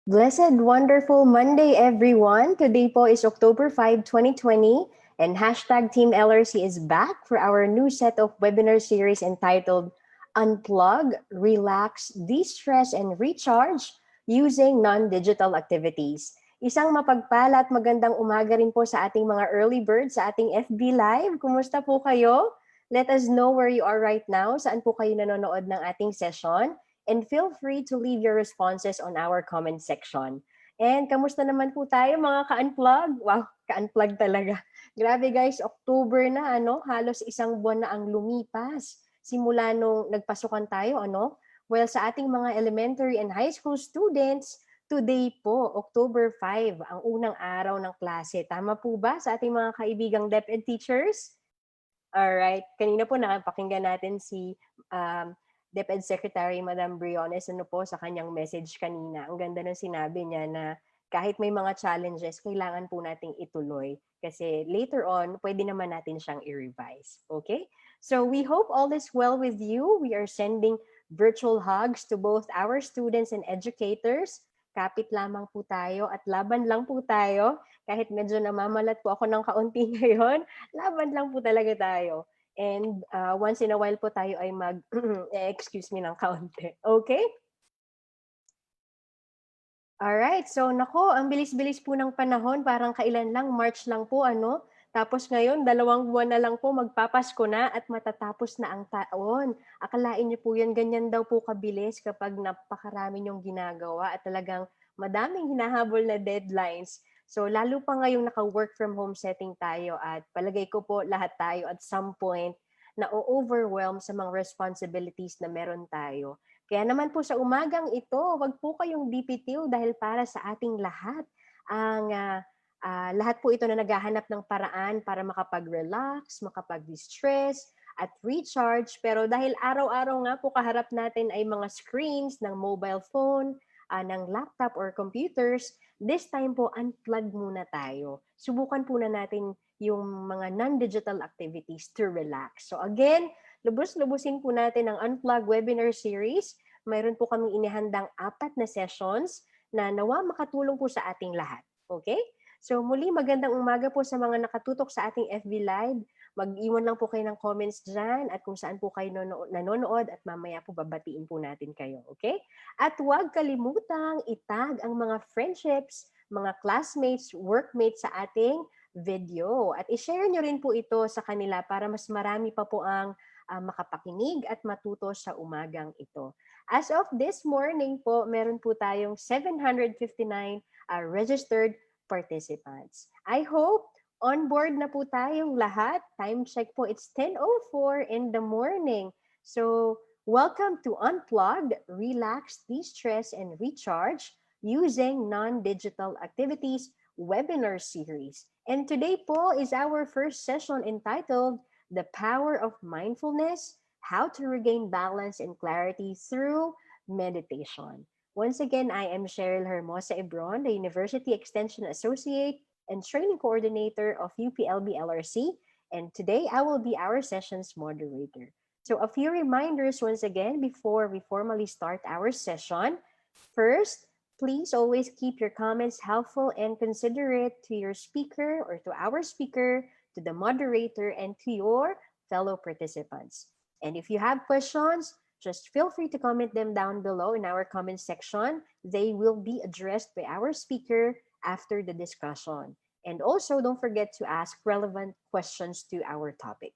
Blessed, wonderful Monday, everyone. Today po is October 5, 2020, and hashtag Team LRC is back for our new set of webinar series entitled Unplug, Relax, De-stress, and Recharge using Non-Digital Activities. Isang mapagpala at magandang umaga rin po sa ating mga early birds sa ating FB Live. Kumusta po kayo? Let us know where you are right now. Saan po kayo nanonood ng ating session? And feel free to leave your responses on our comment section. And kamusta naman po tayo mga ka-unplug? Wow, ka-unplug talaga. Grabe guys, October na, halos isang buwan na ang lumipas. Simula nung nagpasukan tayo, Well, sa ating mga elementary and high school students, today po, October 5, ang unang araw ng klase. Tama po ba sa ating mga kaibigang DepEd teachers? Alright, kanina po nakapakinggan natin si DepEd Secretary Madam Briones po sa kanyang message kanina. Ang ganda ng sinabi niya na kahit may mga challenges, kailangan po nating ituloy. Kasi later on, pwede naman natin siyang i-revise. Okay? So we hope all is well with you. We are sending virtual hugs to both our students and educators. Kapit lamang po tayo at laban lang po tayo. Kahit medyo namamalat po ako ng kaunti ngayon, laban lang po talaga tayo. And once in a while po tayo ay excuse me ng kaunti. Okay? Alright, so nako, ang bilis-bilis po ng panahon, parang kailan lang, March lang po, Tapos ngayon, 2 buwan na lang po, magpapasko na at matatapos na ang taon. Akalain niyo po yan, ganyan daw po kabilis kapag napakarami niyong ginagawa at talagang madaming hinahabol na deadlines. So lalo pa ngayong naka-work from home setting tayo at palagay ko po lahat tayo at some point na overwhelm sa mga responsibilities na meron tayo. Kaya naman po sa umagang ito, wag po kayong bipitiw dahil para sa ating lahat. Ang lahat po ito na naghahanap ng paraan para makapag-relax, makapag-distress, at recharge. Pero dahil araw-araw nga po kaharap natin ay mga screens ng mobile phone, ng laptop or computers, this time po unplug muna tayo. Subukan po na natin yung mga non-digital activities to relax. So again, lubos-lubusin po natin ang Unplug Webinar Series. Mayroon po kaming inihandang 4 na sessions na nawa makatulong po sa ating lahat. Okay? So muli, magandang umaga po sa mga nakatutok sa ating FB Live. Mag-iwan lang po kayo ng comments dyan at kung saan po kayo nanonood at mamaya po babatiin po natin kayo. Okay? At huwag kalimutang itag ang mga friendships, mga classmates, workmates sa ating video. At i-share nyo rin po ito sa kanila para mas marami pa po ang makapakinig at matuto sa umagang ito. As of this morning po, meron po tayong 759 registered participants. I hope on board na po tayong lahat. Time check po, it's 10:04 in the morning. So, welcome to Unplugged, Relax, De-stress, and Recharge using Non-Digital Activities webinar series. And today po is our first session entitled The Power of Mindfulness, How to Regain Balance and Clarity Through Meditation. Once again, I am Cheryl Hermosa Ebron, the University Extension Associate and Training Coordinator of UPLB LRC, and today I will be our session's moderator. So a few reminders once again before we formally start our session. First, please always keep your comments helpful and considerate to your speaker or to our speaker, to the moderator, and to your fellow participants. And if you have questions, just feel free to comment them down below in our comment section. They will be addressed by our speaker after the discussion. And also, don't forget to ask relevant questions to our topic.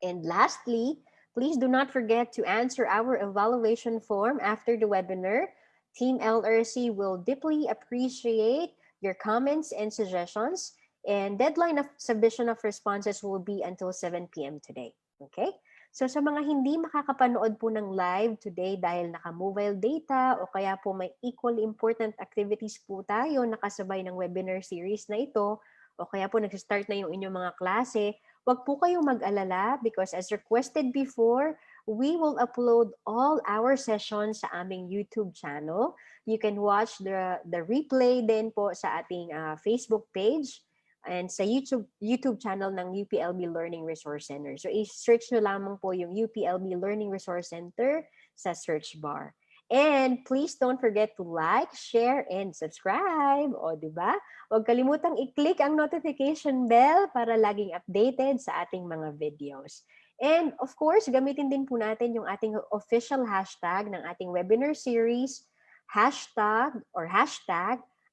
And lastly, please do not forget to answer our evaluation form after the webinar. Team LRC will deeply appreciate your comments and suggestions. And deadline of submission of responses will be until 7 p.m. today. Okay? So sa mga hindi makakapanood po ng live today dahil naka-mobile data o kaya po may equally important activities po tayo nakasabay ng webinar series na ito o kaya po nag-start na yung inyong mga klase, wag po kayong mag-alala because as requested before, we will upload all our sessions sa aming YouTube channel. You can watch the replay din po sa ating Facebook page and sa YouTube channel ng UPLB Learning Resource Center. So i-search nyo lamang po yung UPLB Learning Resource Center sa search bar. And please don't forget to like, share, and subscribe. O, di ba? Huwag kalimutang i-click ang notification bell para laging updated sa ating mga videos. And of course, gamitin din po natin yung ating official hashtag ng ating webinar series, hashtag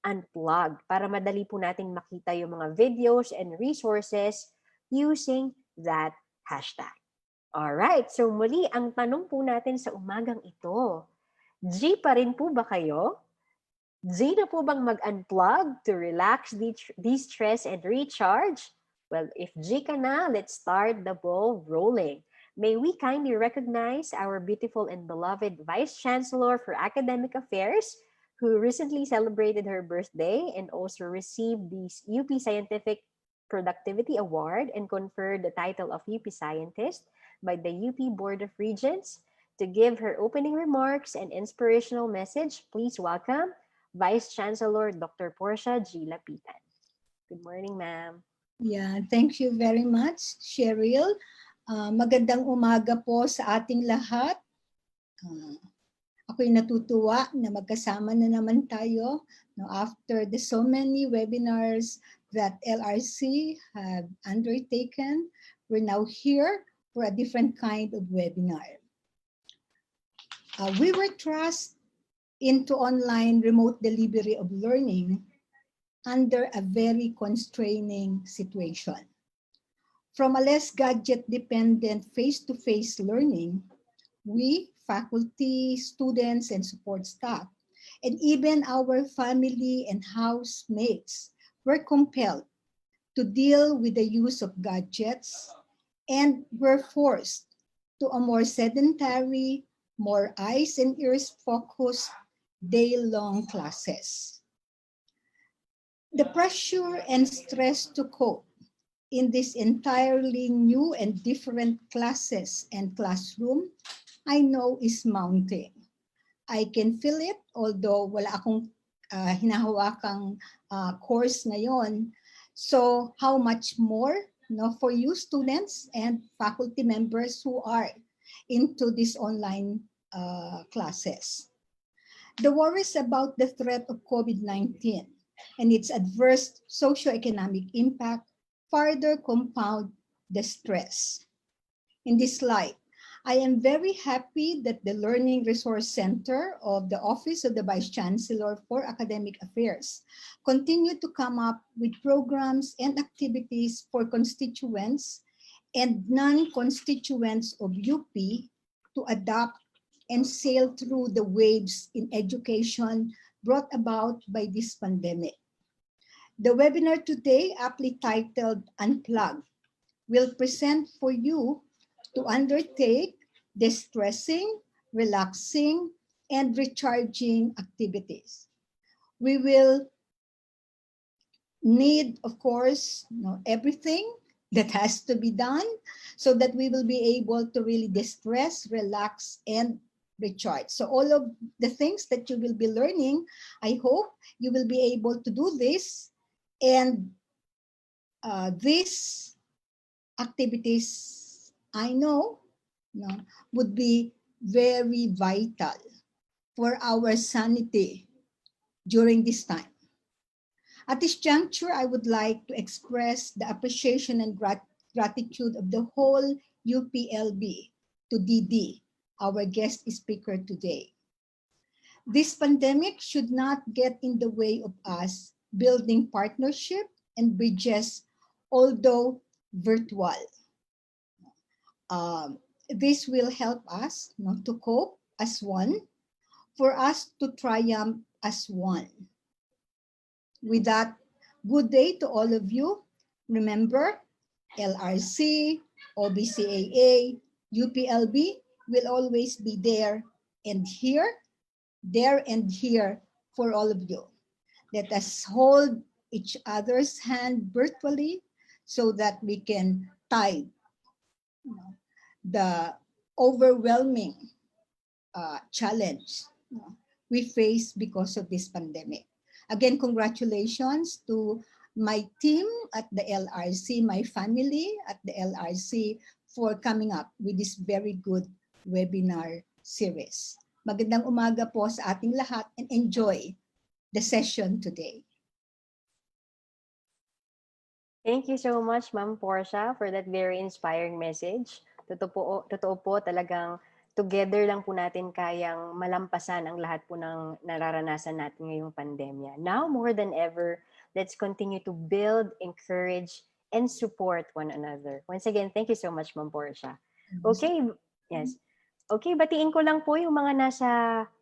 unplugged, para madali po natin makita yung mga videos and resources using that hashtag. Alright, so muli ang tanong po natin sa umagang ito, G pa rin po ba kayo? G na po bang mag-unplug to relax, de-stress, and recharge? Well, if G ka na, let's start the ball rolling. May we kindly recognize our beautiful and beloved Vice Chancellor for Academic Affairs, who recently celebrated her birthday and also received the UP Scientific Productivity Award and conferred the title of UP Scientist by the UP Board of Regents. To give her opening remarks and inspirational message, please welcome Vice Chancellor Dr. Portia G. Lapitan. Good morning, ma'am. Yeah, thank you very much, Cheryl. Magandang umaga po sa ating lahat. Ako'y natutuwa na magkasama na naman tayo after the so many webinars that LRC have undertaken. We're now here for a different kind of webinar. We were thrust into online remote delivery of learning under a very constraining situation. From a less gadget-dependent face-to-face learning, we, faculty, students, and support staff, and even our family and housemates were compelled to deal with the use of gadgets and were forced to a more sedentary, more eyes and ears focused day-long classes. The pressure and stress to cope in this entirely new and different classes and classroom, I know is mounting. I can feel it, although wala akong hinahawakang course ngayon. So how much more for you students and faculty members who are into these online classes. The worries about the threat of COVID-19 and its adverse socioeconomic impact further compound the stress. In this light, I am very happy that the Learning Resource Center of the Office of the Vice Chancellor for Academic Affairs continue to come up with programs and activities for constituents and non-constituents of UP to adapt and sail through the waves in education brought about by this pandemic. The webinar today, aptly titled Unplugged, will present for you to undertake distressing, relaxing, and recharging activities. We will need, of course, everything that has to be done so that we will be able to really distress, relax, and recharge. So all of the things that you will be learning, I hope you will be able to do this. And these activities, I know, would be very vital for our sanity during this time. At this juncture, I would like to express the appreciation and gratitude of the whole UPLB to DD, our guest speaker today. This pandemic should not get in the way of us building partnership and bridges, although virtual. This will help us to cope as one, for us to triumph as one. With that, good day to all of you. Remember, LRC, OBCAA, UPLB will always be there and here for all of you. Let us hold each other's hand virtually so that we can tide the overwhelming challenge we face because of this pandemic. Again, congratulations to my team at the LRC, my family at the LRC for coming up with this very good webinar series. Magandang umaga po sa ating lahat and enjoy the session today. Thank you so much, Ma'am Portia, for that very inspiring message. Totoo po talagang together lang po natin kayang malampasan ang lahat po ng nararanasan natin ngayong pandemya. Now, more than ever, let's continue to build, encourage, and support one another. Once again, thank you so much, Ma'am Portia. Okay, yes. Okay, batiin ko lang po yung mga nasa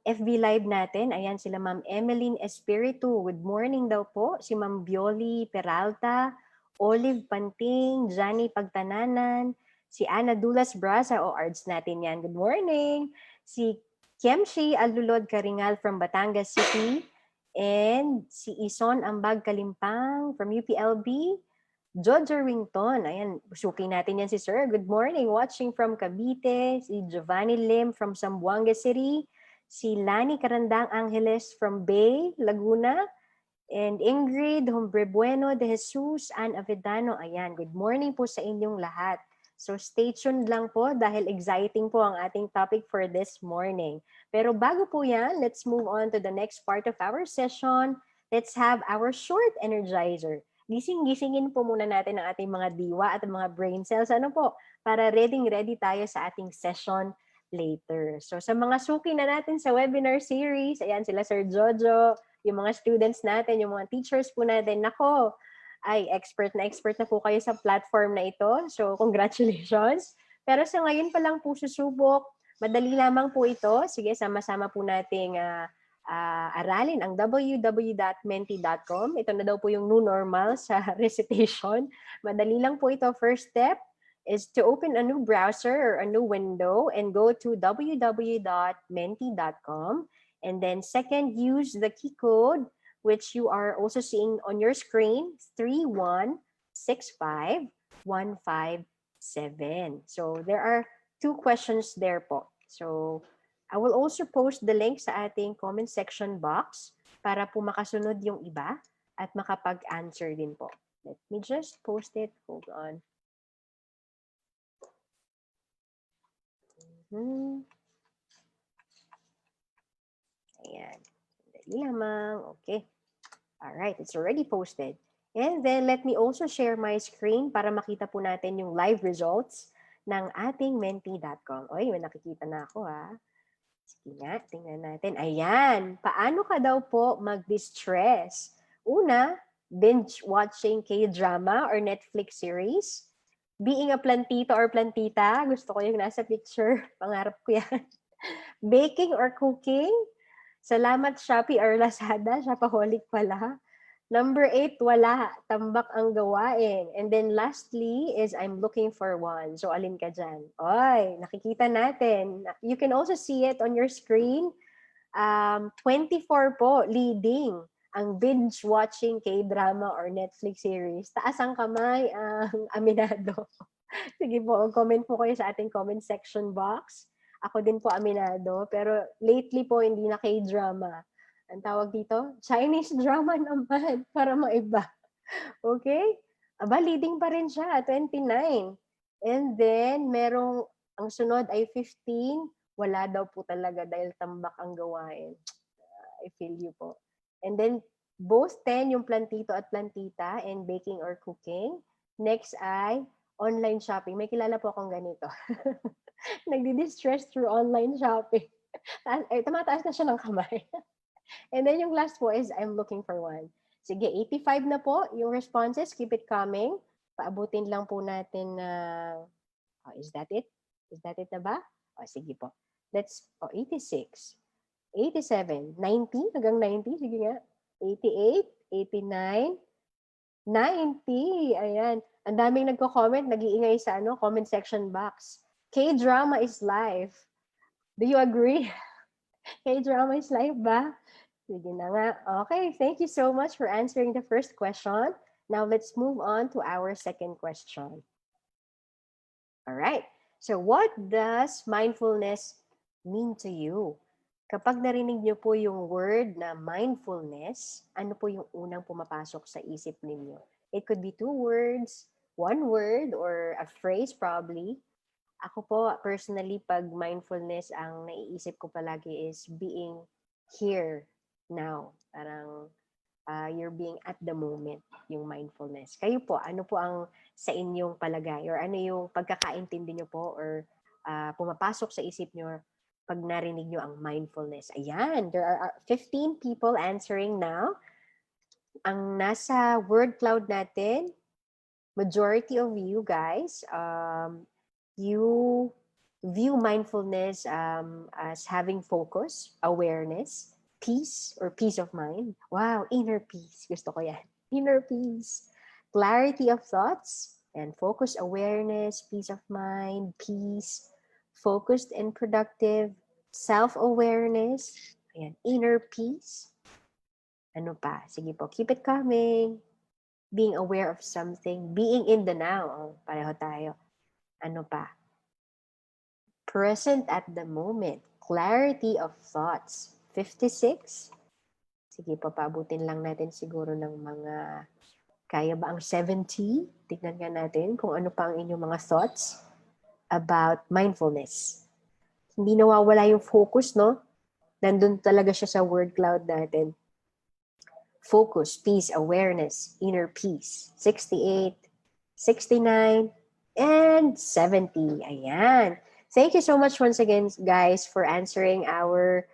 FB Live natin. Ayan sila Ma'am Emeline Espiritu. Good morning daw po. Si Ma'am Bioli Peralta, Olive Panting, Johnny Pagtananan, si Ana Dulas Brasa, o arts natin yan. Good morning. Si Kiemshi Alulod Karingal from Batangas City, and si Ison Ambag Kalimpang from UPLB, Jojo Rington, ayan, suki natin yan si Sir. Good morning, watching from Cavite, si Giovanni Lim from Zamboanga City, si Lani Carandang Angeles from Bay, Laguna, and Ingrid Hombrebueno de Jesus, Ann Avedano, ayan, good morning po sa inyong lahat. So stay tuned lang po dahil exciting po ang ating topic for this morning. Pero bago po yan, let's move on to the next part of our session. Let's have our short energizer. Gising-gisingin po muna natin ang ating mga diwa at mga brain cells. Ano po? Para ready tayo sa ating session later. So sa mga suki na natin sa webinar series, ayan sila Sir Jojo, yung mga students natin, yung mga teachers po natin, nako, ay expert na po kayo sa platform na ito. So congratulations. Pero sa ngayon pa lang po susubok, madali lamang po ito. Sige, sama-sama po nating aralin ang www.menti.com. Ito na daw po yung new normal sa recitation. Madali lang po ito. First step is to open a new browser or a new window and go to www.menti.com. And then second, use the key code which you are also seeing on your screen, 3165157. So there are 2 questions there po. So I will also post the link sa ating comment section box para po makasunod yung iba at makapag-answer din po. Let me just post it. Hold on. Ayan. Dali lamang. Okay. Alright, it's already posted. And then let me also share my screen para makita po natin yung live results ng ating menti.com. Oy, may nakikita na ako ha. Sige nga, tingnan natin. Ayan, paano ka daw po mag-distress? Una, binge watching K-drama or Netflix series. Being a plantito or plantita, gusto ko yung nasa picture. Pangarap ko yan. Baking or cooking. Salamat Shopee or Lazada, shopaholic pala. Number 8, wala. Tambak ang gawain. And then lastly is I'm looking for one. So alin ka dyan? Oy, nakikita natin. You can also see it on your screen. 24 po, leading ang binge-watching K-drama or Netflix series. Taas ang kamay ang aminado. Sige po, comment po kayo sa ating comment section box. Ako din po aminado. Pero lately po, hindi na K-drama. Ang tawag dito, Chinese drama naman, para maiba. Okay? Aba, leading pa rin siya, 29. And then, ang sunod ay 15. Wala daw po talaga dahil tambak ang gawain. I feel you po. And then, both 10, yung plantito at plantita, and baking or cooking. Next ay online shopping. May kilala po akong ganito. Nagdi-distress through online shopping. Tumataas na siya ng kamay. And then yung last po is I'm looking for one. Sige, 85 na po yung responses. Keep it coming. Paabutin lang po natin na... is that it? Is that it na ba? Sige po. 86, 87, 90, hanggang 90. Sige nga. 88, 89, 90. Ayan. Ang daming nagko-comment, nag-iingay sa comment section box. K-drama is life. Do you agree? K-drama is life ba? Sige na nga. Okay, thank you so much for answering the first question. Now let's move on to our second question. All right. So what does mindfulness mean to you? Kapag narinig niyo po yung word na mindfulness, ano po yung unang pumapasok sa isip ninyo? It could be 2 words, 1 word, or a phrase probably. Ako po, personally, pag mindfulness, ang naiisip ko palagi is being here now. Parang you're being at the moment, yung mindfulness. Kayo po, ano po ang sa inyong palagay? Or ano yung pagkakaintindi nyo po or pumapasok sa isip nyo pag narinig nyo ang mindfulness? Ayan, there are 15 people answering now. Ang nasa word cloud natin, majority of you guys, you view mindfulness as having focus, awareness, peace or peace of mind. Wow, inner peace. Gusto ko yan. Inner peace. Clarity of thoughts and focus, awareness, peace of mind, peace, focused and productive, self-awareness, ayan, inner peace. Ano pa? Sige po, keep it coming. Being aware of something, being in the now. Oh, pareho tayo. Ano pa? Present at the moment, clarity of thoughts. 56. Sige, papaabutin lang natin siguro ng mga, kaya ba ang 70? Tignan nga natin kung ano pa ang inyong mga thoughts about mindfulness. Hindi nawawala yung focus, no? Nandun talaga siya sa word cloud natin. Focus, peace, awareness, inner peace. 68, 69, and 70. Ayan. Thank you so much once again, guys, for answering our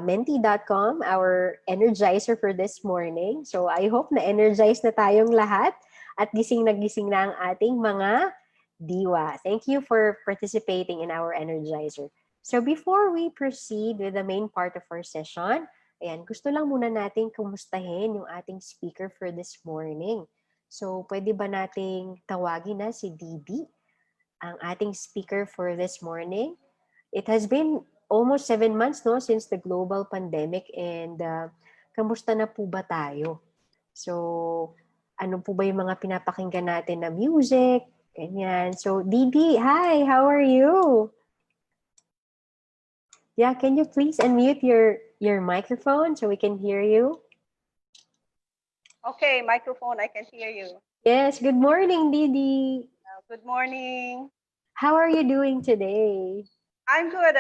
menti.com, our energizer for this morning. So I hope na-energize na tayong lahat at gising na ang ating mga diwa. Thank you for participating in our energizer. So before we proceed with the main part of our session, ayan, gusto lang muna natin kumustahin yung ating speaker for this morning. So, pwede ba nating tawagin na si Didi, ang ating speaker for this morning? It has been almost 7 months, no, since the global pandemic, and kamusta na po ba tayo? So, ano po ba yung mga pinapakinggan natin na music? Ganyan. So, Didi, hi, how are you? Yeah, can you please unmute your microphone so we can hear you? Okay, microphone, I can hear you. Yes, good morning, Didi. Good morning. How are you doing today? I'm good.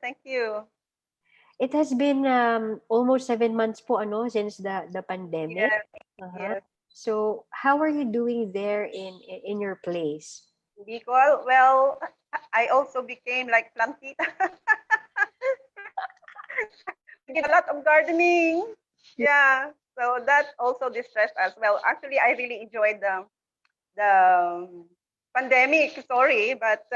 Thank you. It has been almost 7 months po since the pandemic. Yes, Uh-huh. yes. So, how are you doing there in your place? Bicol, well, I also became like plantita. We did a lot of gardening. Yeah, so that also distressed us. Well, actually, I really enjoyed the pandemic. Sorry, but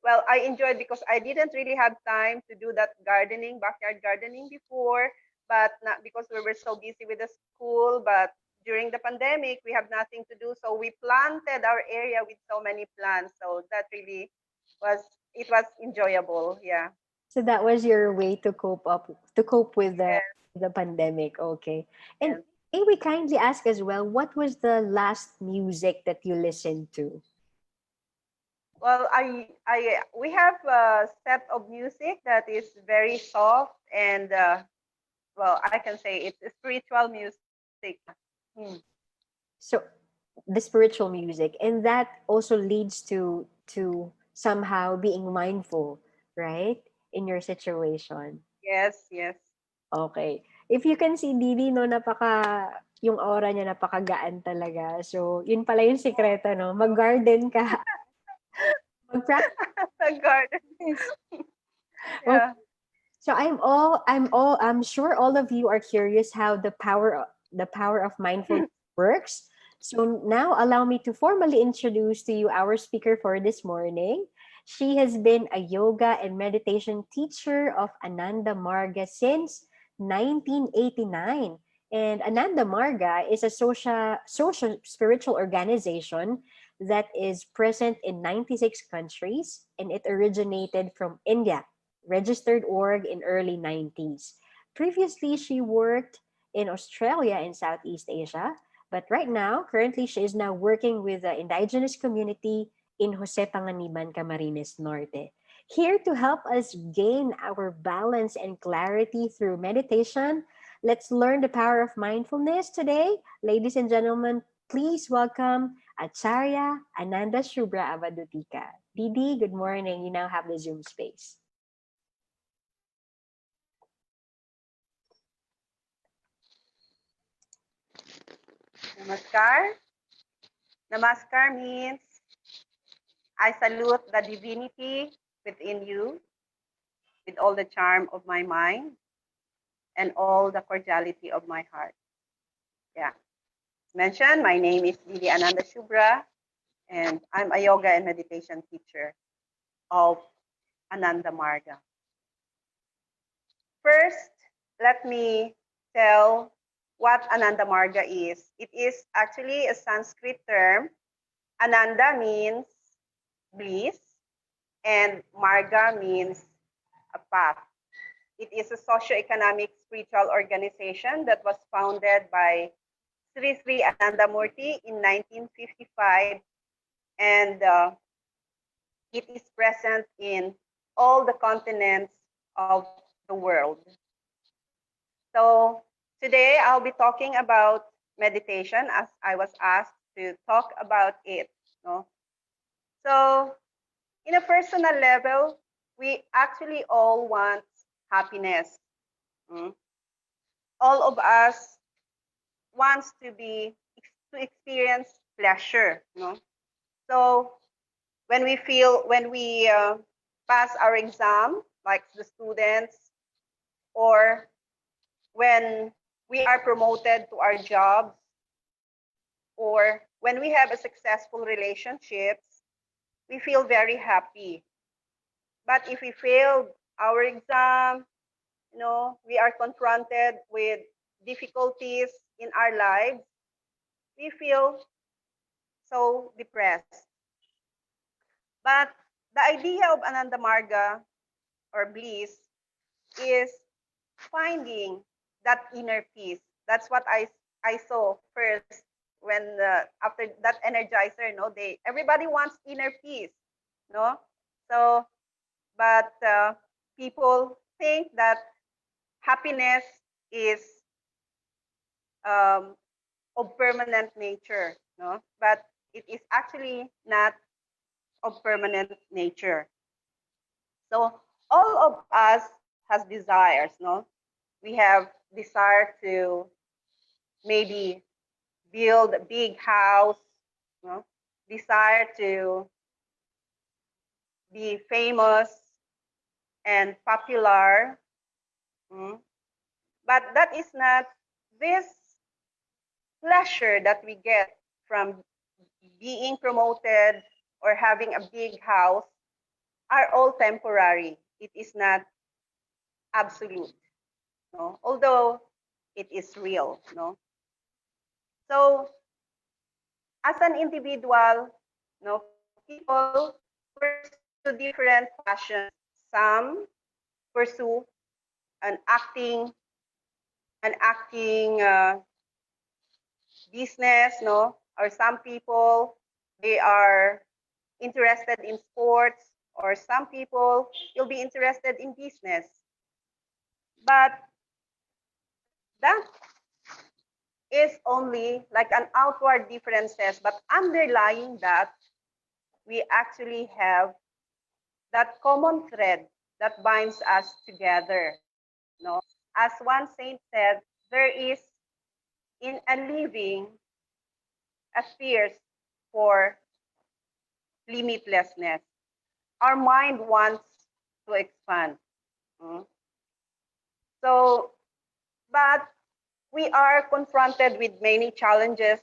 well, I enjoyed because I didn't really have time to do that gardening, backyard gardening before, but not because we were so busy with the school. But during the pandemic, we have nothing to do, so we planted our area with so many plants. So that really was enjoyable. Yeah. So that was your way to cope with Yes. the pandemic. Okay. And Yes. may we kindly ask as well, what was the last music that you listened to? Well, we have a set of music that is very soft and well, I can say it's a spiritual music. Hmm. So the spiritual music, and that also leads to somehow being mindful, right, in your situation. Yes, yes. Okay, if you can see Didi, no, yung aura niya napakagaan talaga. So yun pala yung sikreto, no, mag-garden ka. Mag-practice. The garden. Okay. Yeah. So I'm sure all of you are curious how the power of mindfulness works. So now allow me to formally introduce to you our speaker for this morning. She has been a yoga and meditation teacher of Ananda Marga since 1989. And Ananda Marga is a social spiritual organization that is present in 96 countries, and it originated from India, registered org in early 90s. Previously, she worked in Australia and Southeast Asia, but currently, she is now working with the indigenous community in Jose Panganiban, Camarines Norte. Here to help us gain our balance and clarity through meditation, let's learn the power of mindfulness today. Ladies and gentlemen, please welcome Acharya Ananda Shubhra Avadhutika. Didi, good morning. You now have the Zoom space. Namaskar. Namaskar means I salute the divinity within you with all the charm of my mind and all the cordiality of my heart. Yeah. Mentioned, my name is Acharya Ananda Shubhra, and I'm a yoga and meditation teacher of Ananda Marga. First, let me tell what Ananda Marga is. It is actually a Sanskrit term. Ananda means bliss, and Marga means a path. It is a socio-economic spiritual organization that was founded by Sri Sri Anandamurti in 1955, and it is present in all the continents of the world. So today I'll be talking about meditation as I was asked to talk about it. No? So in a personal level, we actually all want happiness. All of us wants to experience pleasure. No? So when we pass our exam, like the students, or when we are promoted to our jobs, or when we have a successful relationships, we feel very happy. But if we failed our exam, we are confronted with difficulties in our lives, we feel so depressed. But the idea of Ananda Marga or bliss is finding that inner peace. That's what I saw first when after that energizer. Everybody wants inner peace, no. So, but people think that happiness is of permanent nature, no. But it is actually not of permanent nature. So all of us has desires, no. We have desire to maybe build a big house, no? Desire to be famous and popular. But that is not this pleasure that we get from being promoted or having a big house are all temporary. It is not absolute, no? Although it is real, no? So as an individual, people pursue different passions. Some pursue an acting business, no? Or some people, they are interested in sports, or some people will be interested in business. But that is only like an outward differences, but underlying that, we actually have that common thread that binds us together. No? As one saint said, there is in a living a thirst for limitlessness. Our mind wants to expand. So, but we are confronted with many challenges.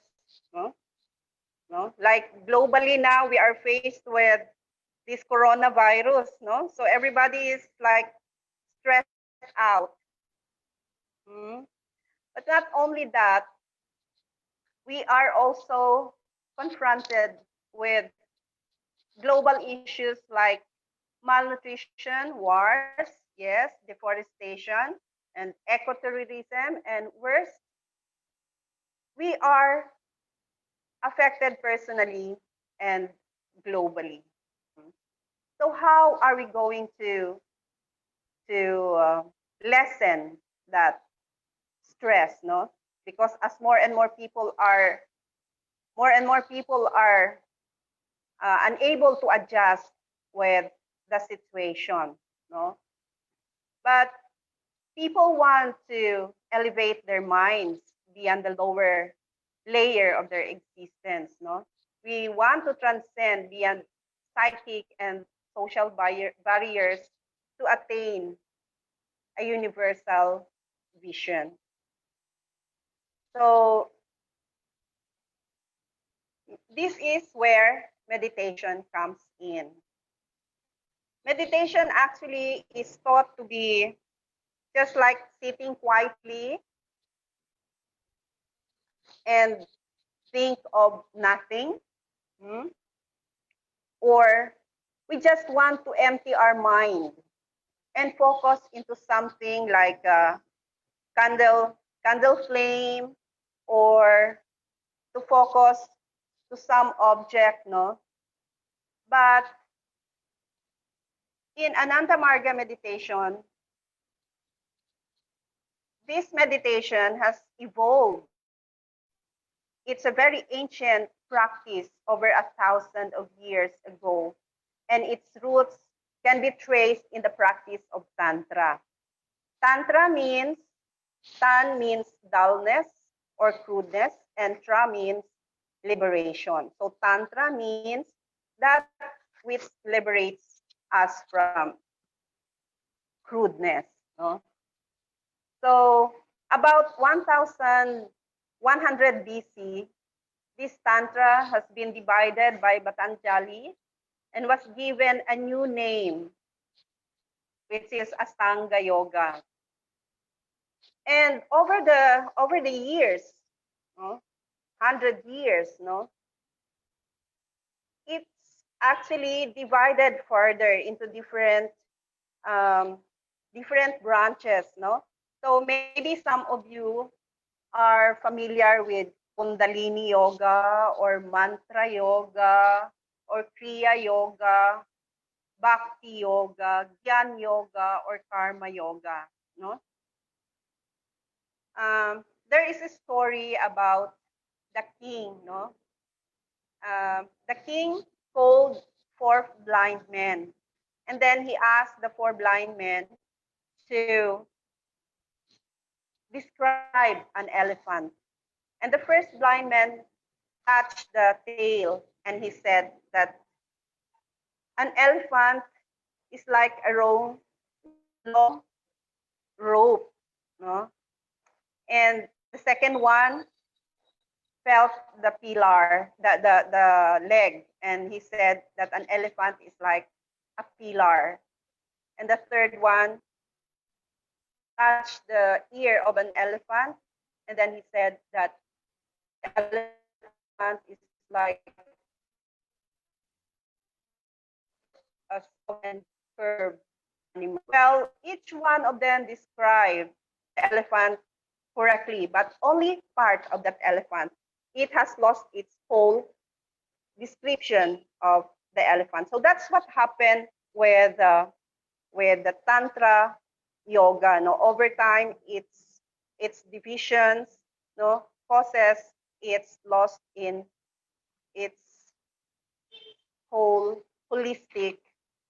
Like globally now, we are faced with this coronavirus. So everybody is like stressed out. But not only that, we are also confronted with global issues like malnutrition, wars, yes, deforestation, and ecotourism, and worse, we are affected personally and globally. So how are we going to lessen that stress, no? Because as more and more people are unable to adjust with the situation, no? But people want to elevate their minds beyond the lower layer of their existence, no? We want to transcend beyond psychic and social barriers to attain a universal vision. So this is where meditation comes in. Meditation actually is thought to be just like sitting quietly and think of nothing. Or we just want to empty our mind and focus into something like a candle flame, or to focus to some object, no? But in Ananda Marga meditation, this meditation has evolved. It's a very ancient practice over 1,000 of years ago, and its roots can be traced in the practice of Tantra. Tantra means, tan means dullness or crudeness, and tra means liberation. So Tantra means that which liberates us from crudeness. No? So about 1,100 BC, this Tantra has been divided by Patanjali and was given a new name, which is Astanga Yoga. And over the years, no, 100 years, no, it's actually divided further into different branches, no. So maybe some of you are familiar with Kundalini Yoga or Mantra Yoga or Kriya Yoga, Bhakti Yoga, Gyan Yoga, or Karma Yoga, no. There is a story about the king, no. The king called 4 blind men, and then he asked the 4 blind men to describe an elephant. And the first blind man touched the tail, and he said that an elephant is like a long rope, no? And the second one felt the pillar, the leg, and he said that an elephant is like a pillar. And the third one touched the ear of an elephant, and then he said that elephant is like a soft and curved animal. Well, each one of them described the elephant correctly, but only part of that elephant. It has lost its whole description of the elephant. So that's what happened with the Tantra yoga. No, over time, its divisions, no, causes its lost in its whole holistic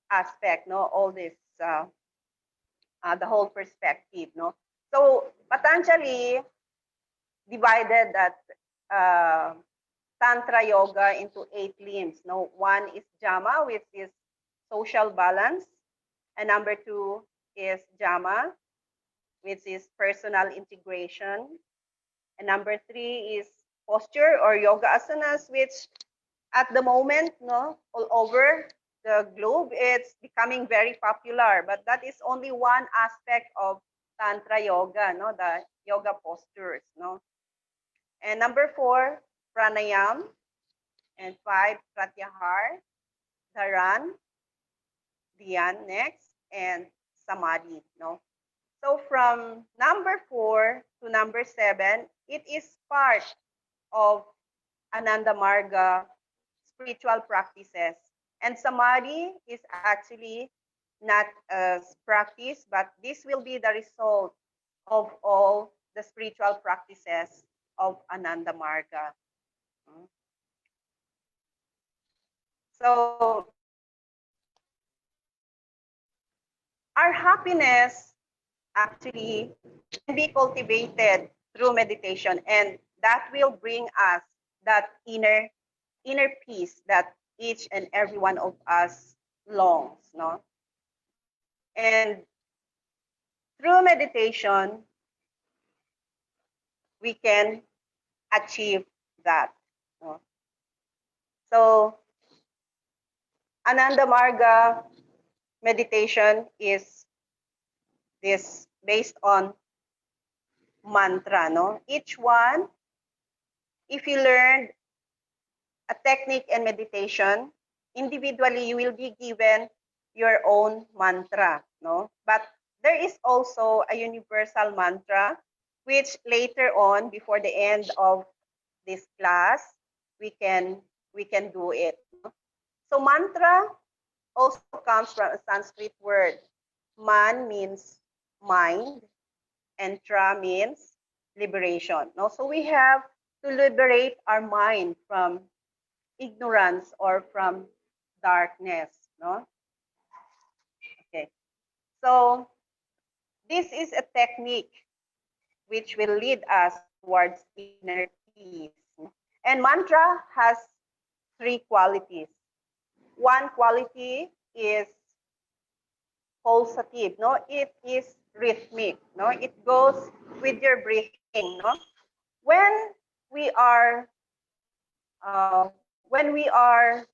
aspect. No, all this the whole perspective. No, so Patanjali divided that Tantra yoga into 8 limbs. No, one is Jama, which is social balance, and number 2 is Jama, which is personal integration, and number 3 is posture or yoga asanas, which at the moment, no, all over the globe, it's becoming very popular. But that is only one aspect of Tantra yoga, no, the yoga postures, no. And number 4, pranayam, and 5, pratyahar, dharan, dhyan next, and samadhi, no. So from number 4 to number 7, it is part of Ananda Marga spiritual practices. And samadhi is actually not a practice, but this will be the result of all the spiritual practices of Ananda Marga. So our happiness actually can be cultivated through meditation, and that will bring us that inner peace that each and every one of us longs, no? And through meditation, we can achieve that, no? So Ananda Marga meditation is this based on mantra, no? Each one, if you learn a technique and meditation, individually you will be given your own mantra, no? But there is also a universal mantra, which later on, before the end of this class, we can do it. No? So mantra also comes from a Sanskrit word. Man means mind, and tra means liberation. No? So we have to liberate our mind from ignorance or from darkness. No? Okay. So this is a technique which will lead us towards inner peace. And mantra has three qualities. One quality is pulsative, no? It is rhythmic, no? It goes with your breathing, no? When we are uh, when we are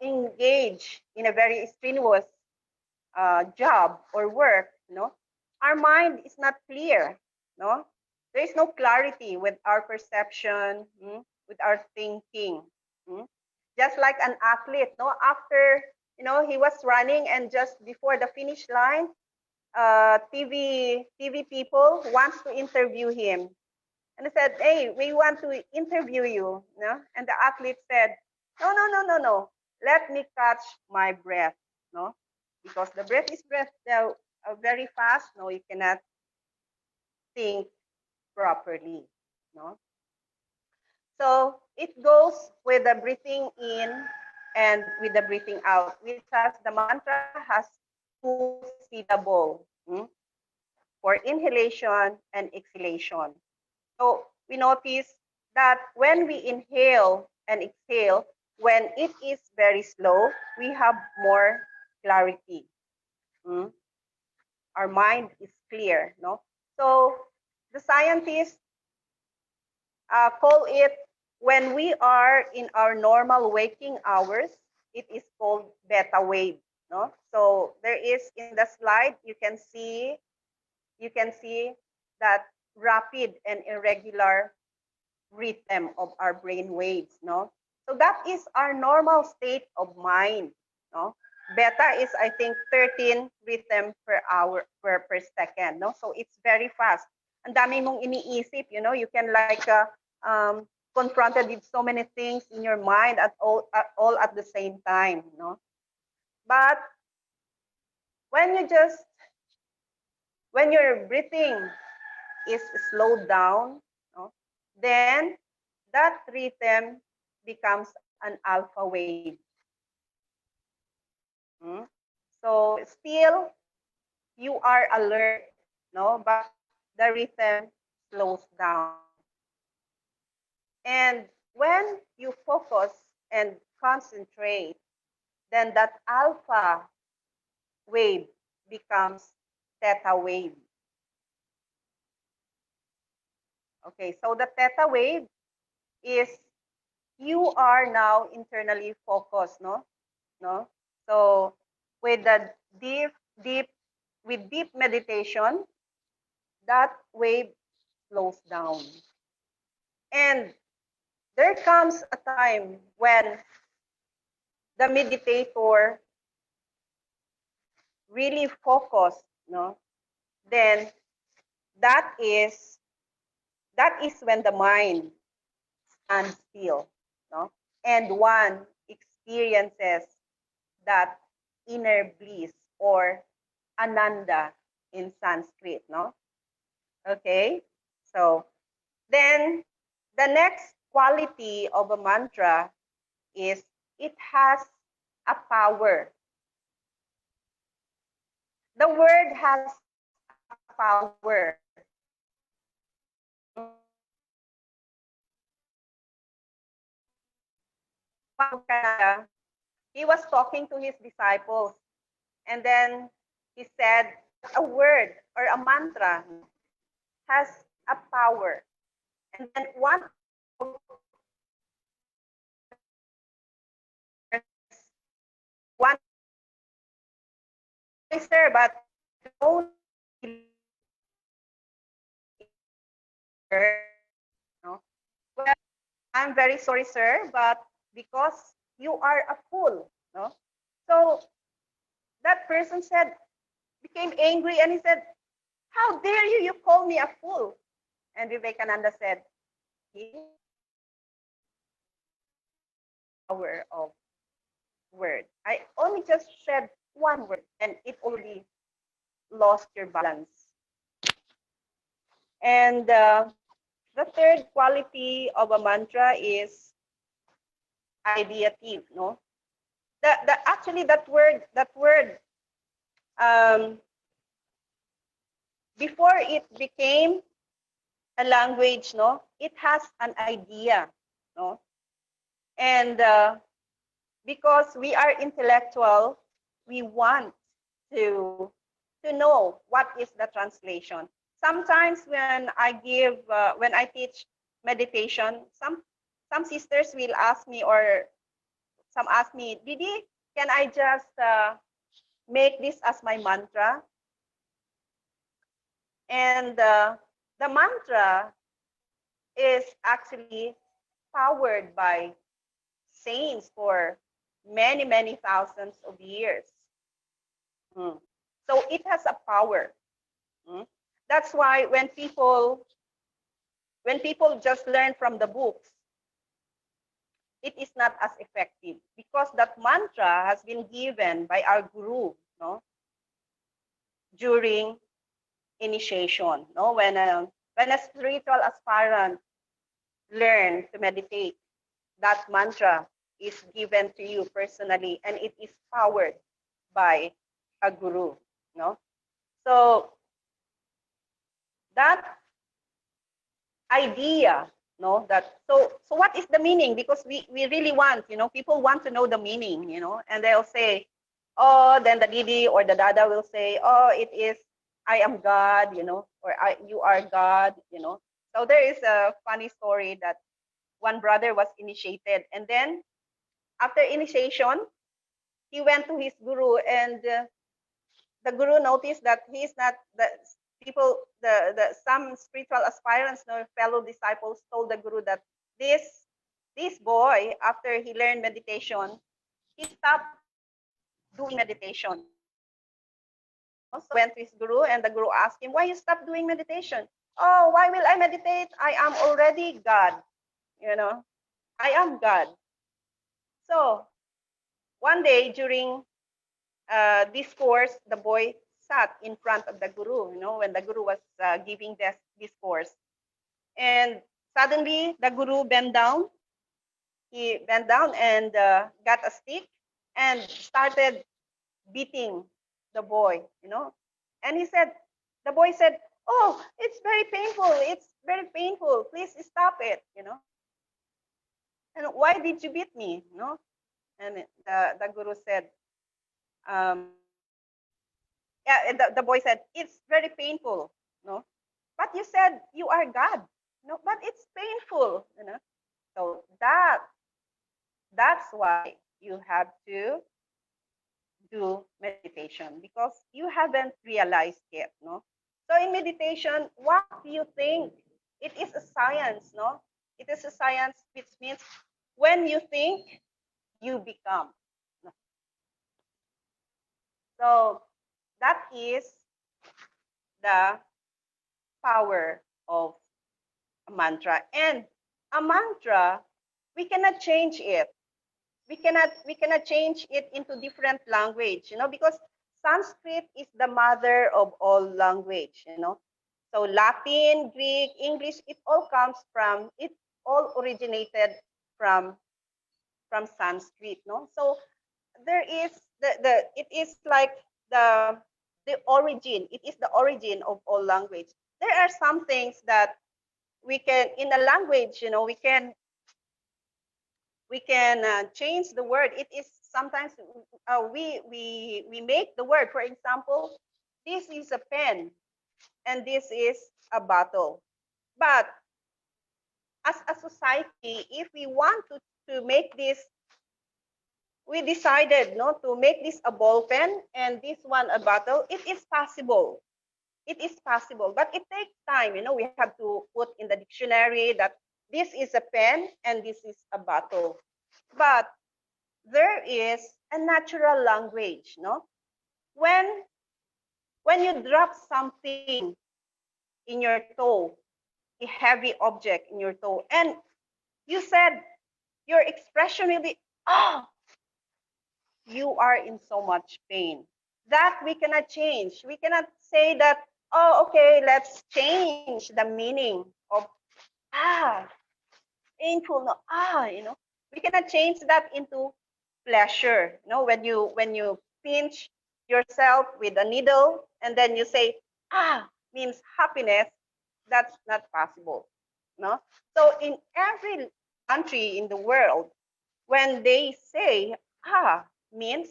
engaged in a very strenuous job or work, no, our mind is not clear, no. There is no clarity with our perception, with our thinking. Just like an athlete, no, after he was running and just before the finish line, TV people wants to interview him, and they said, "Hey, we want to interview you," no? And the athlete said, "No, no, no, no, no. Let me catch my breath," no, because the breath is very fast. No, you cannot think properly, no. So it goes with the breathing in and with the breathing out, which has the mantra has two syllable for inhalation and exhalation. So we notice that when we inhale and exhale, when it is very slow, we have more clarity. Our mind is clear, no? So the scientists call it, when we are in our normal waking hours, it is called beta wave, no? So there is in the slide, you can see that rapid and irregular rhythm of our brain waves, no? So that is our normal state of mind, no? Beta is, I think, 13 rhythm per hour per second, no? So it's very fast. Ang dami mong iniisip, you can like confronted with so many things in your mind all at the same time, no? But when your breathing is slowed down, no, then that rhythm becomes an alpha wave. So still you are alert, no, but the rhythm slows down. And when you focus and concentrate, then that alpha wave becomes theta wave. Okay, so the theta wave is you are now internally focused, no? So with the deep meditation, that wave slows down. And there comes a time when the meditator really focused, no? Then that is when the mind stands still, no? And one experiences that inner bliss or Ananda in Sanskrit, no? Okay, so then the next quality of a mantra is it has a power. the word has a power. Canada, he was talking to his disciples, and then he said a word or a mantra has a power. And then one sir, but don't no. Well, I'm very sorry, sir, but because you are a fool, no. So that person said, became angry, and he said, "How dare you? You call me a fool?" And Vivekananda said, "Power of word. I only just said one word, and it already lost your balance." And the third quality of a mantra is ideative, no? Actually that word um, before it became a language, no, it has an idea, no, and because we are intellectual, we want to to know what is the translation. Sometimes when I teach meditation, some sisters will ask me, or some ask me, Didi, can I just make this as my mantra? And the mantra is actually powered by saints for many, many thousands of years. So it has a power. That's why when people just learn from the books, it is not as effective, because that mantra has been given by our guru, no, during initiation, no, when a spiritual aspirant learn to meditate, that mantra is given to you personally, and it is powered by a guru, no. So that idea, no, that so what is the meaning? Because we really want, people want to know the meaning, and they'll say, oh, then the Didi or the Dada will say, oh, it is I am God, or you are God, So there is a funny story that one brother was initiated, and then after initiation, he went to his guru, and the guru noticed that he is not the people. The some spiritual aspirants, no, fellow disciples, told the guru that this boy, after he learned meditation, he stopped doing meditation. So went to his guru, and the guru asked him, "Why you stop doing meditation?" "Oh, why will I meditate? I am already God. I am God." So one day during discourse, the boy sat in front of the guru, when the guru was giving this discourse. And suddenly the guru bent down. He bent down and got a stick and started beating the boy, And the boy said, "Oh, it's very painful. It's very painful. Please stop it. And why did you beat me? And the guru said, yeah, the boy said, "It's very painful, no? But you said you are God, no? But it's painful. So that's why you have to do meditation, because you haven't realized yet, no? So in meditation, what do you think? It is a science, no? It is a science, which means when you think, you become. No? So that is the power of a mantra. And a mantra, we cannot change it. We cannot change it into different language, because Sanskrit is the mother of all language. So Latin, Greek, English, it all originated from Sanskrit, no? So there is it is like the the origin. It is the origin of all language. There are some things that we can, in a language, we can change the word. It is sometimes we make the word. For example, this is a pen and this is a bottle. But as a society, if we want to make this, we decided no to make this a ball pen and this one a bottle. It is possible. It is possible, but it takes time. We have to put in the dictionary that this is a pen and this is a bottle. But there is a natural language, no? When you drop something in your toe, a heavy object in your toe, and you said your expression will be, oh, you are in so much pain. That we cannot change. We cannot say that, oh, okay, let's change the meaning of ah, painful, no, we cannot change that into pleasure. When you pinch yourself with a needle and then you say means happiness, that's not possible. No. So in every country in the world, when they say means,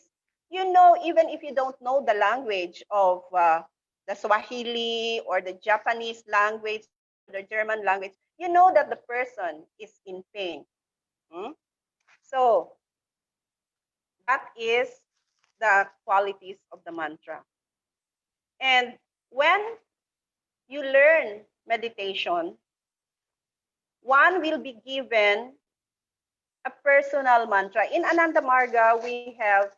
even if you don't know the language of the Swahili or the Japanese language, the German language, you know that the person is in pain. So that is the qualities of the mantra. And when you learn meditation, one will be given a personal mantra. In Ananda Marga, we have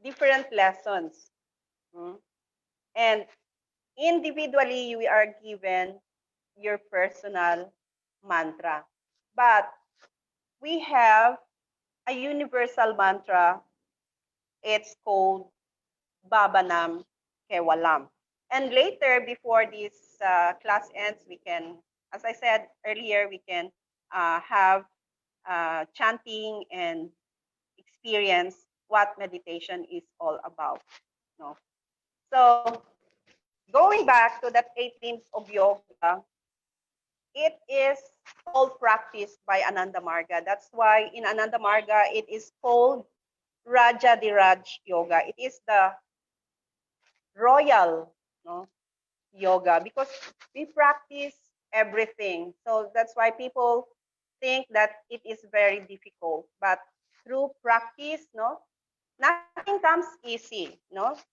different lessons. And individually, we are given your personal mantra. But we have a universal mantra. It's called Babanam Kewalam. And later, before this class ends, we can, as I said earlier, we can have chanting and experience what meditation is all about. No? So going back to that 8 limbs of yoga, it is all practiced by Ananda Marga. That's why in Ananda Marga, it is called Raja Diraj Yoga. It is the royal yoga because we practice everything. So that's why people think that it is very difficult. But through practice, nothing comes easy.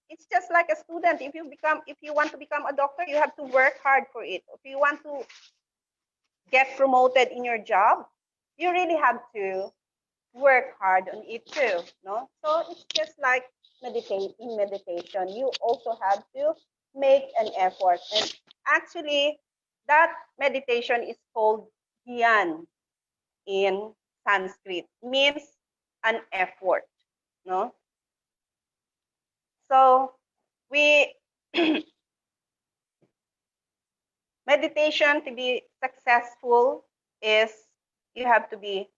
It's just like a student. If you want to become a doctor, you have to work hard for it. If you want to get promoted in your job, you really have to work hard on it too. So it's just like in meditation. You also have to make an effort. And actually, that meditation is called dhyan in Sanskrit. Means an effort. So we meditation, to be successful, is you have to be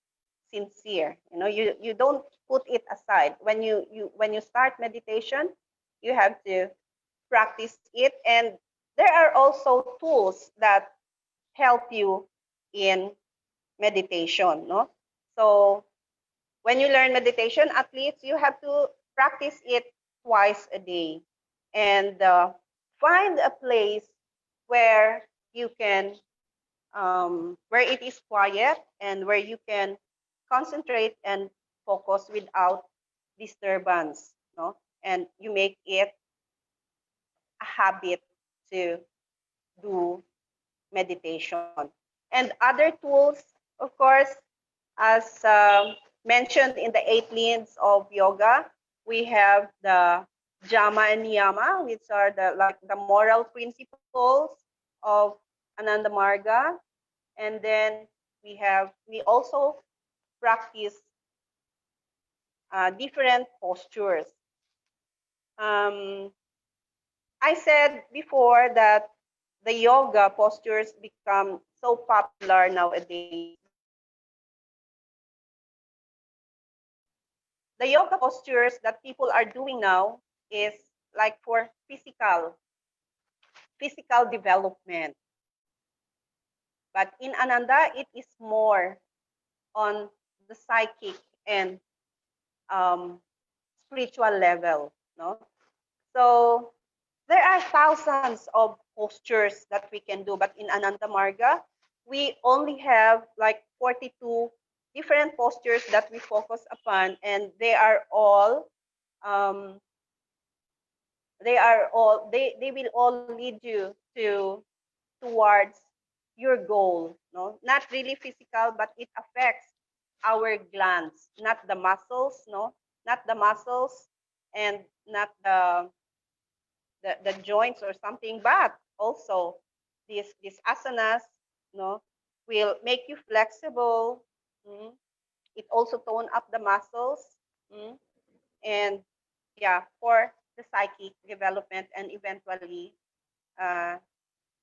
sincere. You don't put it aside. When you start meditation, you have to practice it. And there are also tools that help you in meditation. So when you learn meditation, at least you have to practice it twice a day and find a place where you can where it is quiet and where you can concentrate and focus without disturbance. And you make it a habit to do meditation. And other tools, of course, as mentioned in the 8 limbs of yoga, we have the Jama and Niyama, which are the moral principles of Ananda Marga. And then we also practice different postures. I said before that the yoga postures become so popular nowadays. The yoga postures that people are doing now is like for physical development. But in Ananda, it is more on the psychic and spiritual level. No? So there are thousands of postures that we can do, but in Ananda Marga, we only have like 42 different postures that we focus upon, and they um, they will all lead you towards your goal. No, not really physical, but it affects our glands, not the muscles. No, not the muscles, and not the joints or something, but also these asanas, no, will make you flexible. It also tone up the muscles, and yeah, for the psychic development, and eventually uh,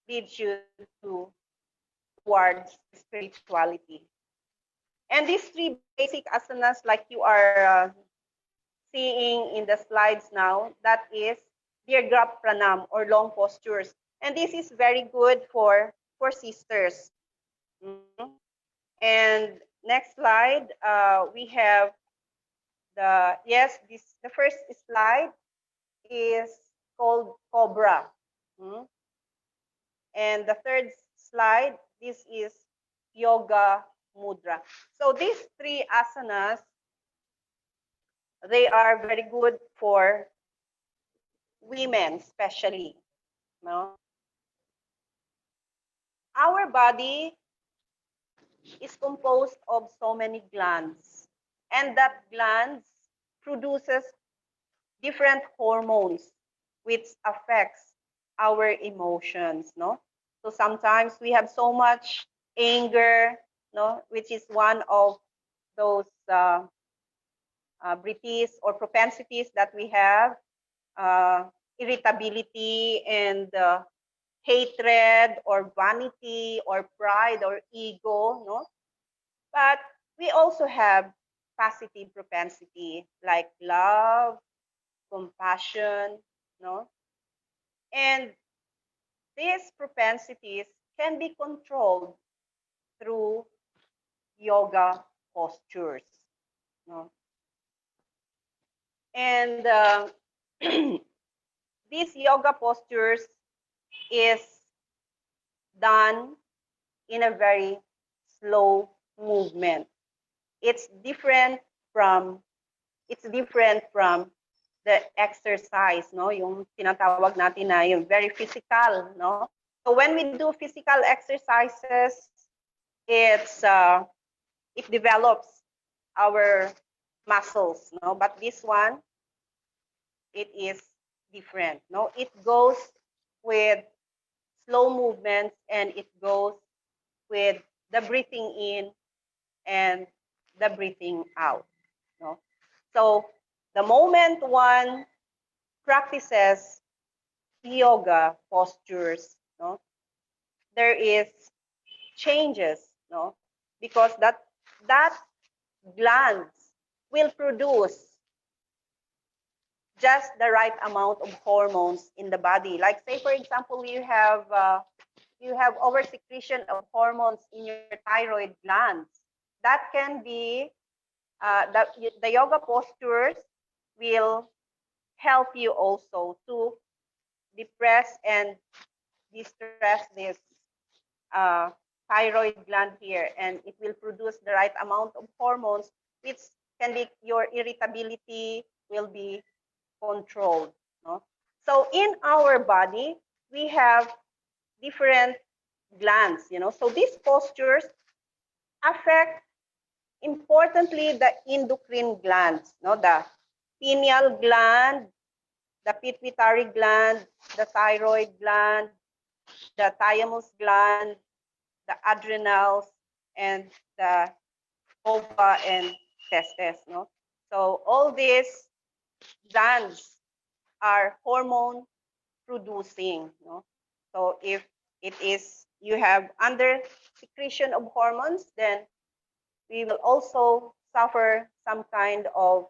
leads you to towards spirituality. And these three basic asanas, like you are seeing in the slides now, that is Dirghap Pranam or long postures. And this is very good for sisters. And next slide, we have the first slide is called Cobra. And the third slide, this is Yoga Mudra. So these three asanas, they are very good for women especially. No? Our body is composed of so many glands, and that glands produces different hormones which affects our emotions. No, so sometimes we have so much anger, no, which is one of those vrittis or propensities that we have, irritability and hatred or vanity or pride or ego, no? But we also have positive propensity like love, compassion, no? And these propensities can be controlled through yoga postures, no? And these yoga postures is done in a very slow movement. It's different from the exercise, no? Yung tinatawag natin na yung very physical, no? So when we do physical exercises, it develops our muscles, no? But this one, it is different, no? It goes with slow movements, and it goes with the breathing in and the breathing out. No? So the moment one practices yoga postures, no, there is changes, no, because that glands will produce just the right amount of hormones in the body. Like say for example, you have oversecretion of hormones in your thyroid glands. That can be the yoga postures will help you also to depress and distress this thyroid gland here, and it will produce the right amount of hormones, which can be your irritability will be controlled. No? So in our body, we have different glands, so these postures affect importantly the endocrine glands, no, the pineal gland, the pituitary gland, the thyroid gland, the thymus gland, the adrenals, and the ova and testes, no. So all these glands are hormone producing, no. So if it is you have under secretion of hormones, then we will also suffer some kind of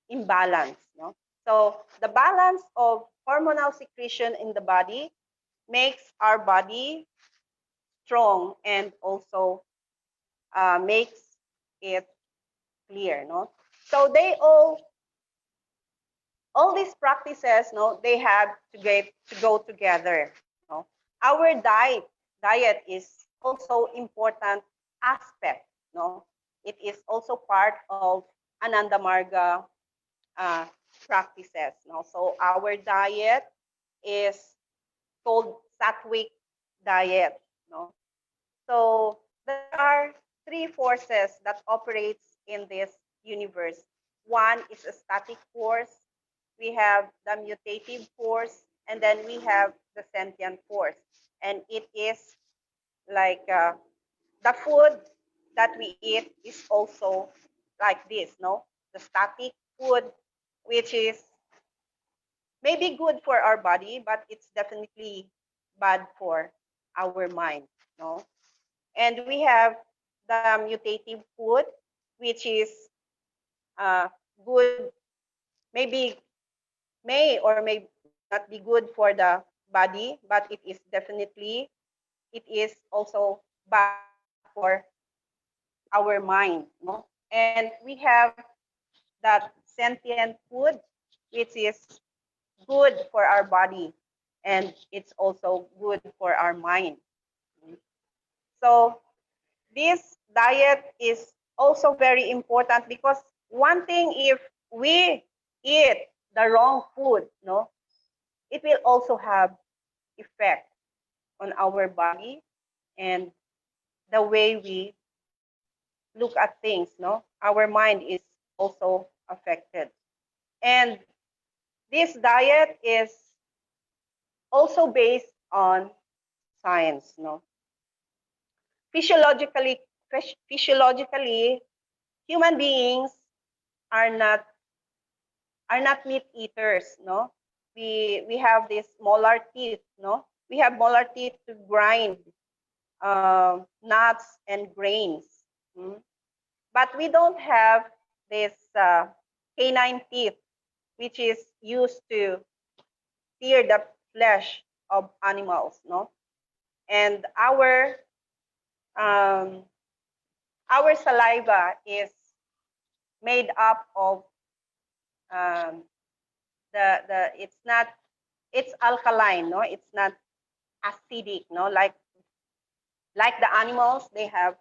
imbalance, no? So the balance of hormonal secretion in the body makes our body strong and also makes it clear. No, so they all these practices, no, they have to go together. No, our diet is also important aspect. No, it is also part of Ananda Marga uh, practices. No, so our diet is called sattvic diet. No, so there are three forces that operates in this universe. One is a static force, we have the mutative force, and then we have the sentient force. And it is like the food that we eat is also like this, no? The static food, which is maybe good for our body, but it's definitely bad for our mind, no? And we have the mutative food, which is good, maybe may or may not be good for the body, but it is definitely, it is also bad for our mind. No? And we have that sentient food, which is good for our body, and it's also good for our mind. So this diet is also very important because one thing, if we eat the wrong food, no, it will also have effect on our body and the way we look at things, no. Our mind is also affected. And this diet is also based on science, no. Physiologically, physiologically, human beings are not meat eaters, no. We have this molar teeth, no. We have molar teeth to grind nuts and grains, but we don't have this canine teeth, which is used to tear the flesh of animals, no. And um, our saliva is made up of the it's alkaline, no, it's not acidic, no, like the animals, they have,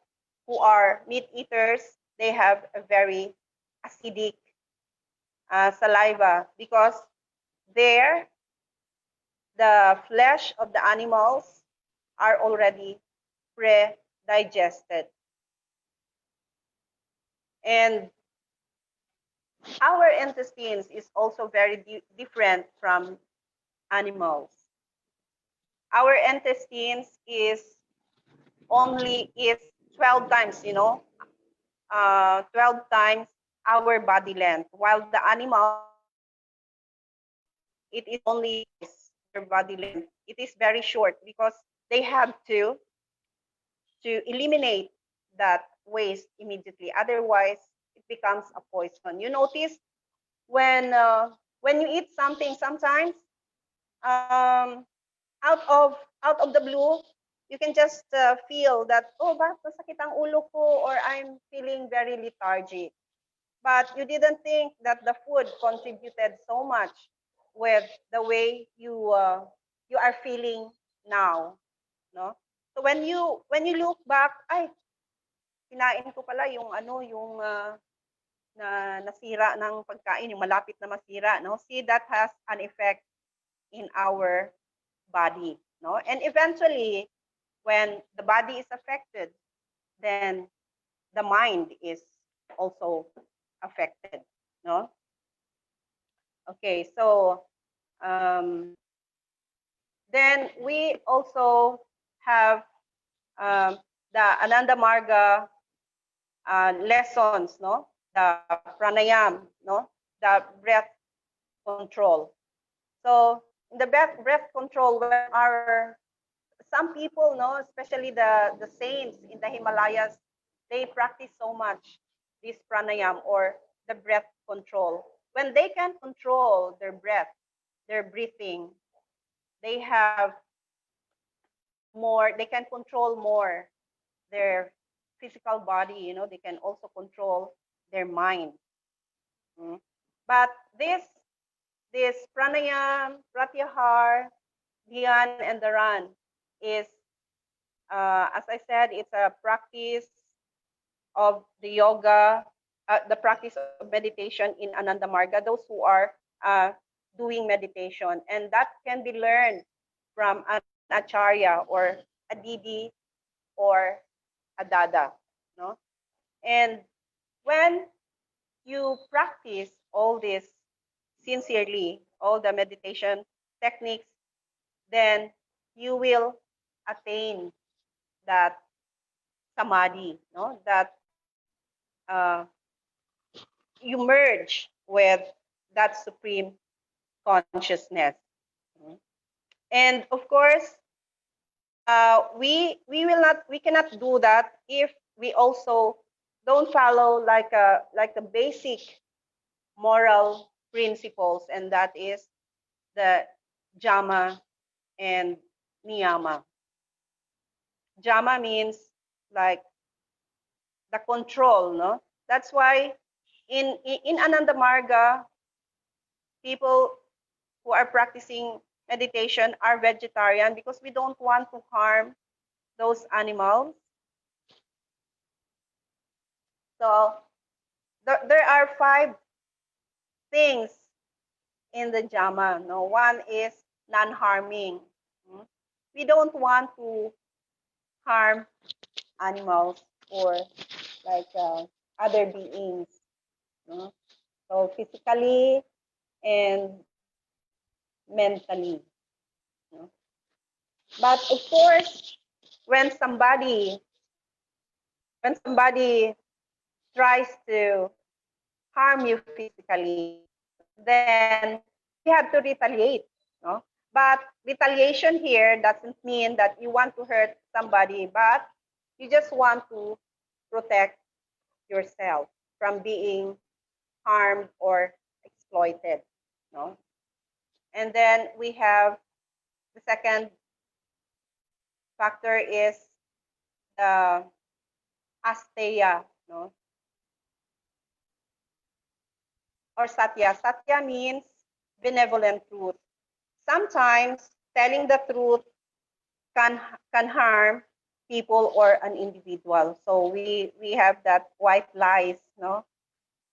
who are meat eaters, they have a very acidic saliva because there the flesh of the animals are already pre-digested. And our intestines is also very different from animals. Our intestines is only is 12 times, 12 times our body length, while the animals, it is only their body length. It is very short because they have to eliminate that waste immediately. Otherwise, it becomes a poison. You notice when you eat something, sometimes um, out of the blue, you can just feel that, oh, bakit masakit ang ulo ko, or I'm feeling very lethargic. But you didn't think that the food contributed so much with the way you are feeling now, no? So when you look back, ay, kinain ko pala yung yung na nasira ng pagkain, yung malapit na masira, no? See, that has an effect in our body, no? And eventually, when the body is affected, then the mind is also affected, no? Okay, so then we also have the Ananda Marga lessons, no? The pranayam, no? The breath control. So in the breath control, when some people, no, especially the saints in the Himalayas, they practice so much this pranayam or the breath control. when they can control their breath, their breathing, they have more, they can control more their physical body, you know, they can also control their mind. Mm. But this pranayam, pratyahar, dhyan, and dharan is, as I said, it's a practice of the yoga, the practice of meditation in Ananda Marga, those who are doing meditation. And that can be learned from an Acharya or a Didi or a Dada. No? And when you practice all this sincerely, all the meditation techniques, then you will attain that samadhi, no? That you merge with that supreme consciousness. And of course, we cannot do that if we also don't follow like the basic moral principles, and that is the jama and niyama. Jama means like the control, no? That's why in Ananda Marga, people who are practicing meditation are vegetarian because we don't want to harm those animals. So there are 5 things in the jama. No, one is non-harming. We don't want to harm animals or like other beings. No? So physically and mentally. No? But of course, when somebody tries to harm you physically, then we have to retaliate. No? But retaliation here doesn't mean that you want to hurt somebody, but you just want to protect yourself from being harmed or exploited. No? And then we have the second factor is the asteya, no? Or satya. Satya means benevolent truth. Sometimes telling the truth can harm people or an individual. So we have that white lies, no?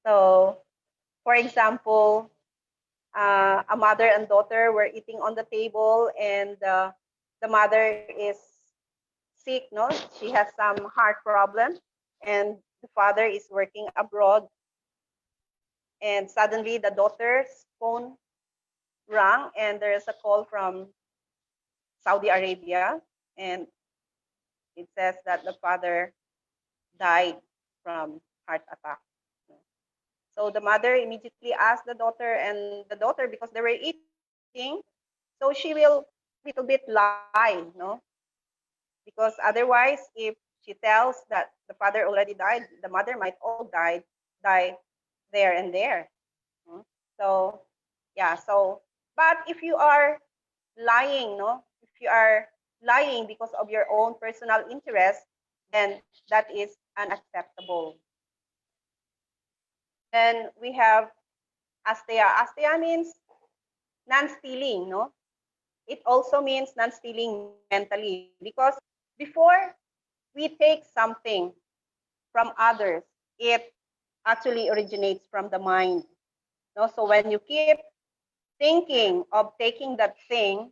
So, for example, a mother and daughter were eating on the table, and the mother is sick, no? She has some heart problem, and the father is working abroad. And suddenly the daughter's phone rang, and there is a call from Saudi Arabia, and it says that the father died from heart attack. So the mother immediately asked the daughter, and the daughter, because they were eating, so she will little bit lie, no? Because otherwise, if she tells that the father already died, the mother might all die there and there. So yeah, so but if you are lying, no? If you are lying because of your own personal interest, then that is unacceptable. Then we have asteya. Asteya means non-stealing, no? It also means non-stealing mentally, because before we take something from others, it actually originates from the mind. No? So when you keep thinking of taking that thing,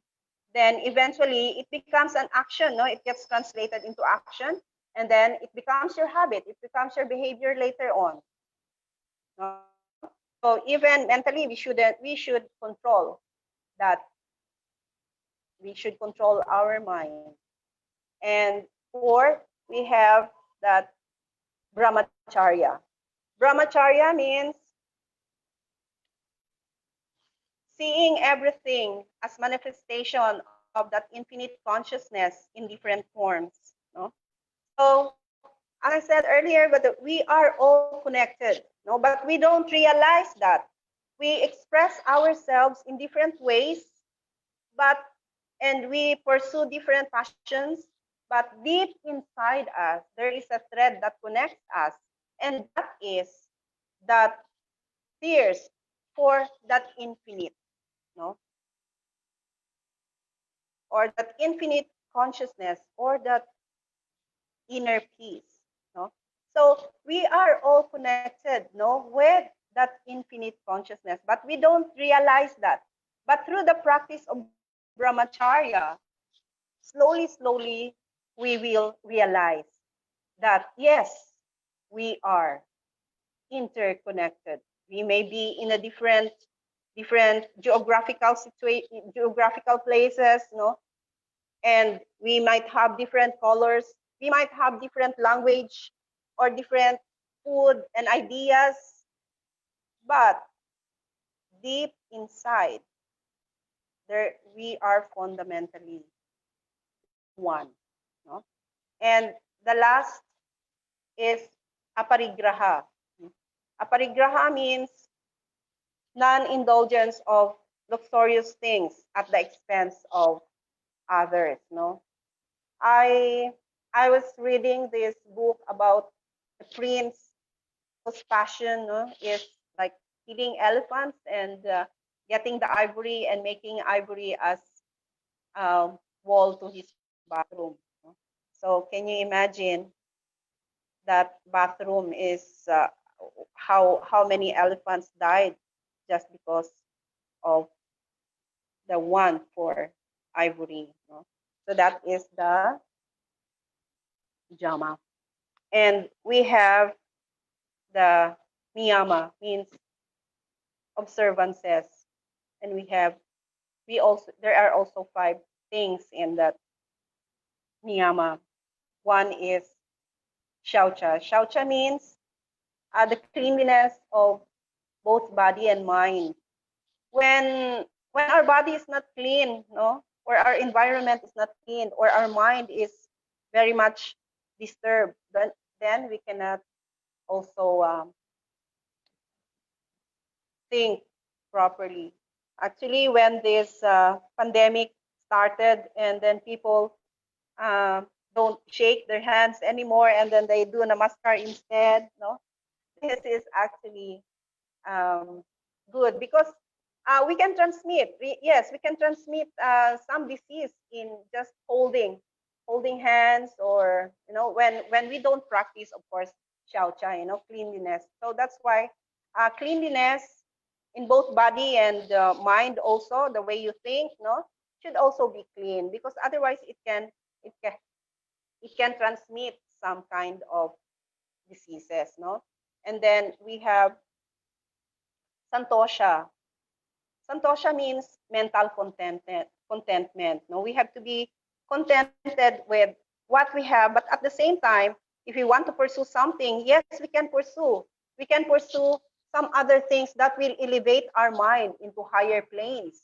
then eventually it becomes an action. No? It gets translated into action, and then it becomes your habit. It becomes your behavior later on. No? So even mentally, we should control that. We should control our mind. And fourth, we have that brahmacharya. Brahmacharya means seeing everything as manifestation of that infinite consciousness in different forms. No? So, as I said earlier, but we are all connected, no? But we don't realize that. we express ourselves in different ways, and we pursue different passions, but deep inside us, there is a thread that connects us, and that is that thirst for that infinite, no? Or that infinite consciousness, or that inner peace, no? So we are all connected, no, with that infinite consciousness, but we don't realize that. But through the practice of brahmacharya, slowly, we will realize that yes, we are interconnected. We may be in a different geographical places, no, and we might have different colors. We might have different language or different food and ideas, but deep inside, there we are fundamentally one, no? And the last is aparigraha. Aparigraha means non-indulgence of luxurious things at the expense of others, no? I I was reading this book about the prince whose passion, no, is like killing elephants and getting the ivory and making ivory as wall to his bathroom, no? So can you imagine that bathroom is how many elephants died just because of the want for ivory, no? So that is the jama. And we have the niyama, means observances. And there are also 5 things in that niyama. One is shaucha. Shaucha means the cleanliness of both body and mind. When our body is not clean, no, or our environment is not clean, or our mind is very much disturbed, then we cannot also think properly. Actually, when this pandemic started, and then people uh, don't shake their hands anymore, and then they do namaskar instead, no, this is actually um, good, because we can transmit. Yes, we can transmit some disease in just holding hands, or when we don't practice, of course, shaucha, cleanliness. So that's why cleanliness in both body and mind, also the way you think, no, should also be clean, because otherwise it can it can transmit some kind of diseases, no. And then we have santosha. Santosha means mental contentment. No, we have to be contented with what we have, but at the same time, if we want to pursue something, yes, we can pursue. We can pursue some other things that will elevate our mind into higher planes,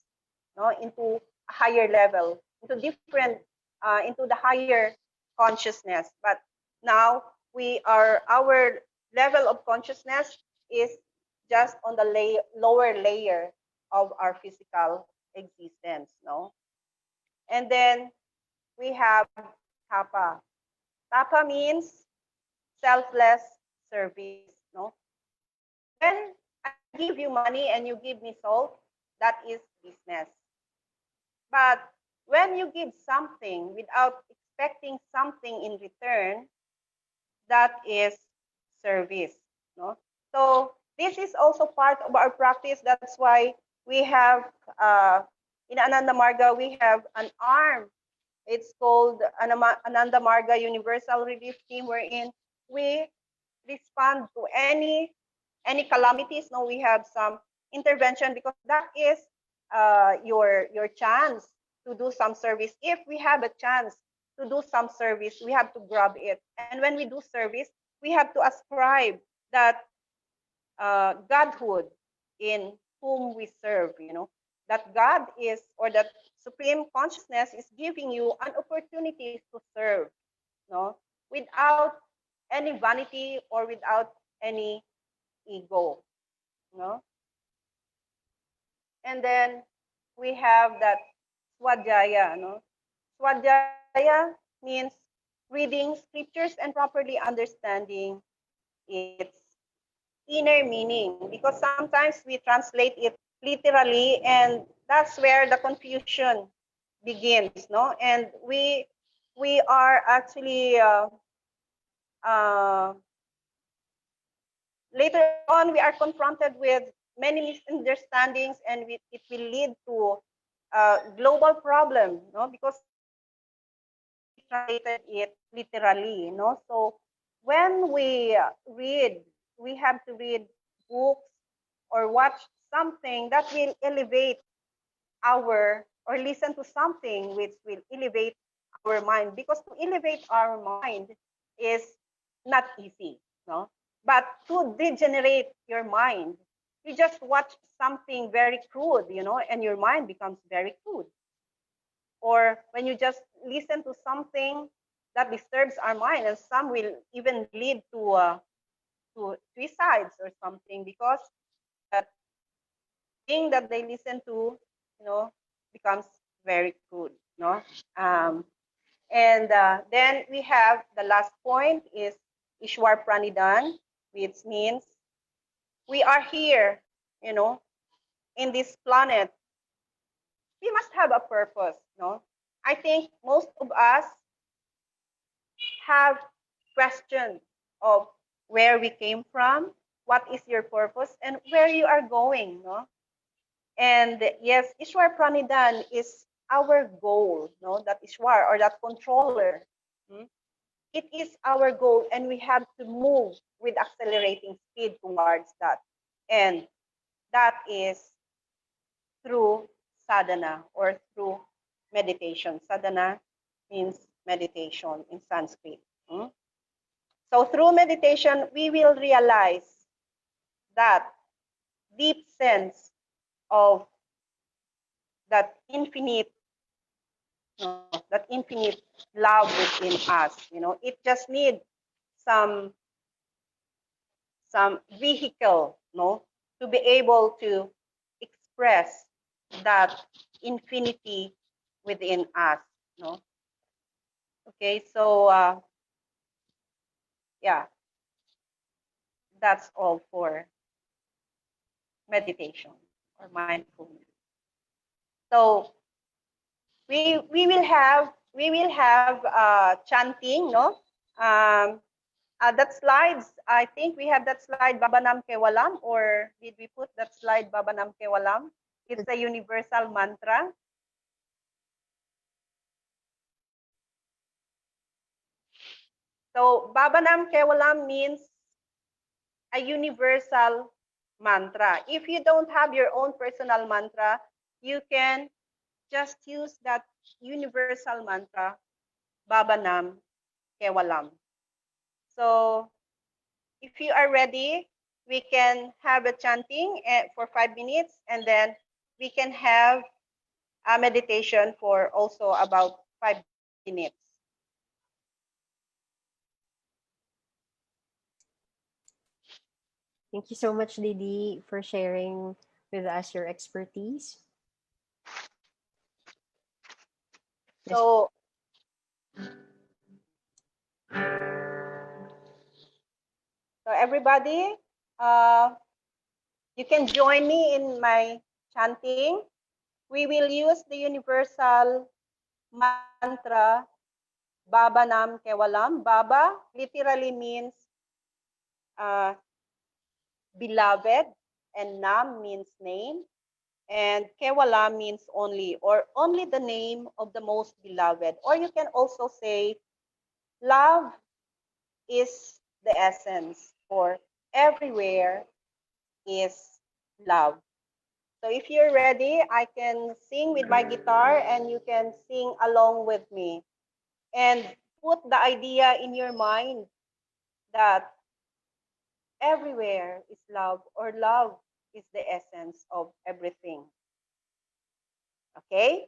no, into a higher level, into the higher consciousness. But now our level of consciousness is just on the lower layer of our physical existence, no? And then we have tapa. Tapa means selfless service, no? When I give you money and you give me salt, that is business. But when you give something without expecting something in return, that is service, no? So this is also part of our practice. That's why we have in Ananda Marga, we have an arm. It's called Ananda Marga Universal Relief Team, wherein we respond to any calamities. No, we have some intervention, because that is your chance to do some service. If we have a chance to do some service, we have to grab it. And when we do service, we have to ascribe that godhood in whom we serve, that God is, or that supreme consciousness is giving you an opportunity to serve, no, without any vanity or without any ego, no. And then we have that swadhyaya. No? Swadhyaya means reading scriptures and properly understanding its inner meaning, because sometimes we translate it literally, and that's where the confusion begins. No, and we are actually uh, later on we are confronted with many misunderstandings, and it will lead to global problem. No, because we translated it literally. No, so when we read, we have to read books or watch something that will elevate our, or listen to something which will elevate our mind, because to elevate our mind is not easy, no, but to degenerate your mind, you just watch something very crude, and your mind becomes very crude. Or when you just listen to something that disturbs our mind, and some will even lead to suicides or something, because that thing that they listen to, becomes very crude, no? And then we have the last point is Ishwar Pranidan, which means we are here, in this planet. We must have a purpose, no? I think most of us have questions of where we came from, what is your purpose, and where you are going, no? And yes, Ishwar Pranidan is our goal, no? That Ishwar, or that controller. Hmm? It is our goal, and we have to move with accelerating speed towards that. And that is through sadhana, or through meditation. Sadhana means meditation in Sanskrit. Hmm? So through meditation, we will realize that deep sense of that infinite, that infinite love within us. It just needs some vehicle, no, to be able to express that infinity within us, no. Okay, so yeah, that's all for meditation or mindfulness. So we will have chanting, no. That slides, I think we have that slide, Babanam Kewalam, or did we put that slide, Babanam Kewalam? It's a universal mantra. So Babanam Kewalam means a universal mantra. If you don't have your own personal mantra, you can just use that universal mantra, Babanam Kewalam. So if you are ready, we can have a chanting for 5 minutes, and then we can have a meditation for also about 5 minutes. Thank you so much, Didi, for sharing with us your expertise. Yes. So, everybody, you can join me in my chanting. We will use the universal mantra, Baba Nam Kewalam. Baba literally means beloved, and Nam means name, and Kewalam means only, or only the name of the most beloved. Or you can also say, love is the essence, or everywhere is love. So if you're ready, I can sing with my guitar, and you can sing along with me. And put the idea in your mind that everywhere is love, or love is the essence of everything. Okay?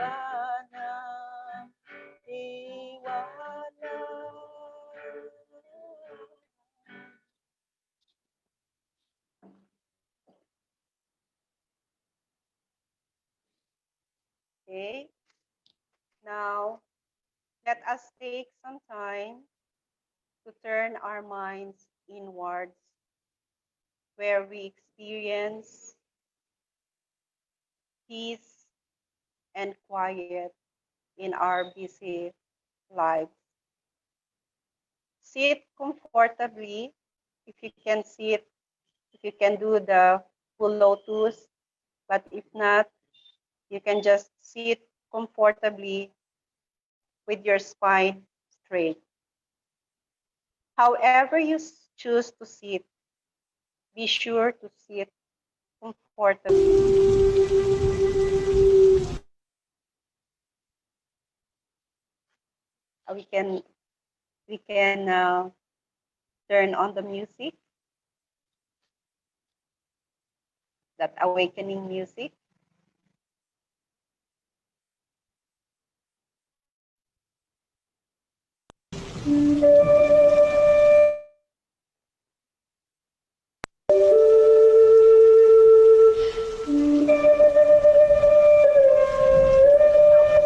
ng tiwala. Okay, now let us take some time to turn our minds inwards, where we experience peace and quiet in our busy lives. Sit comfortably. If you can sit, if you can do the full lotus, but if not, you can just sit comfortably with your spine straight. However you choose to sit, be sure to sit comfortably. We can turn on the music, that awakening music.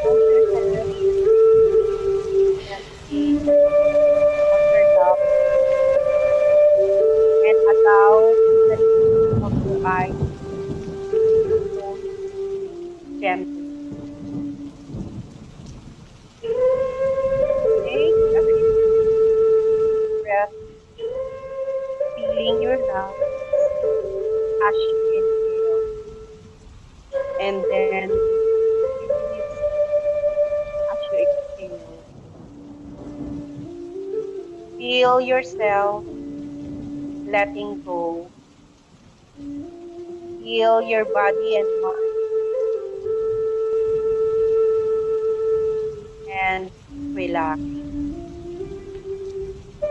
Hold your head gently on your lap and allow the lids of your eyes to close gently. Take a few breaths, feeling your lungs as you inhale, and then release as you exhale. Feel yourself letting go. Feel your body and mind and relax.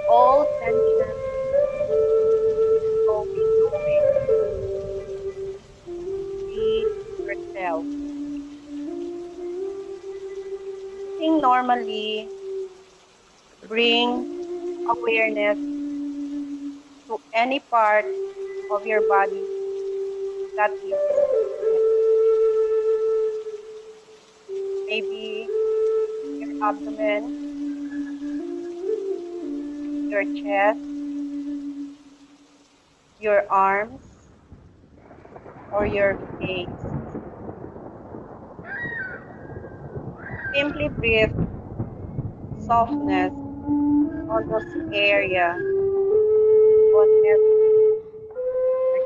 All tension slowly going. Breathe yourself. Breathing normally, bring awareness to any part of your body that is tense. Maybe your abdomen, your chest, your arms, or your face. Simply breathe softness on those areas, on every part.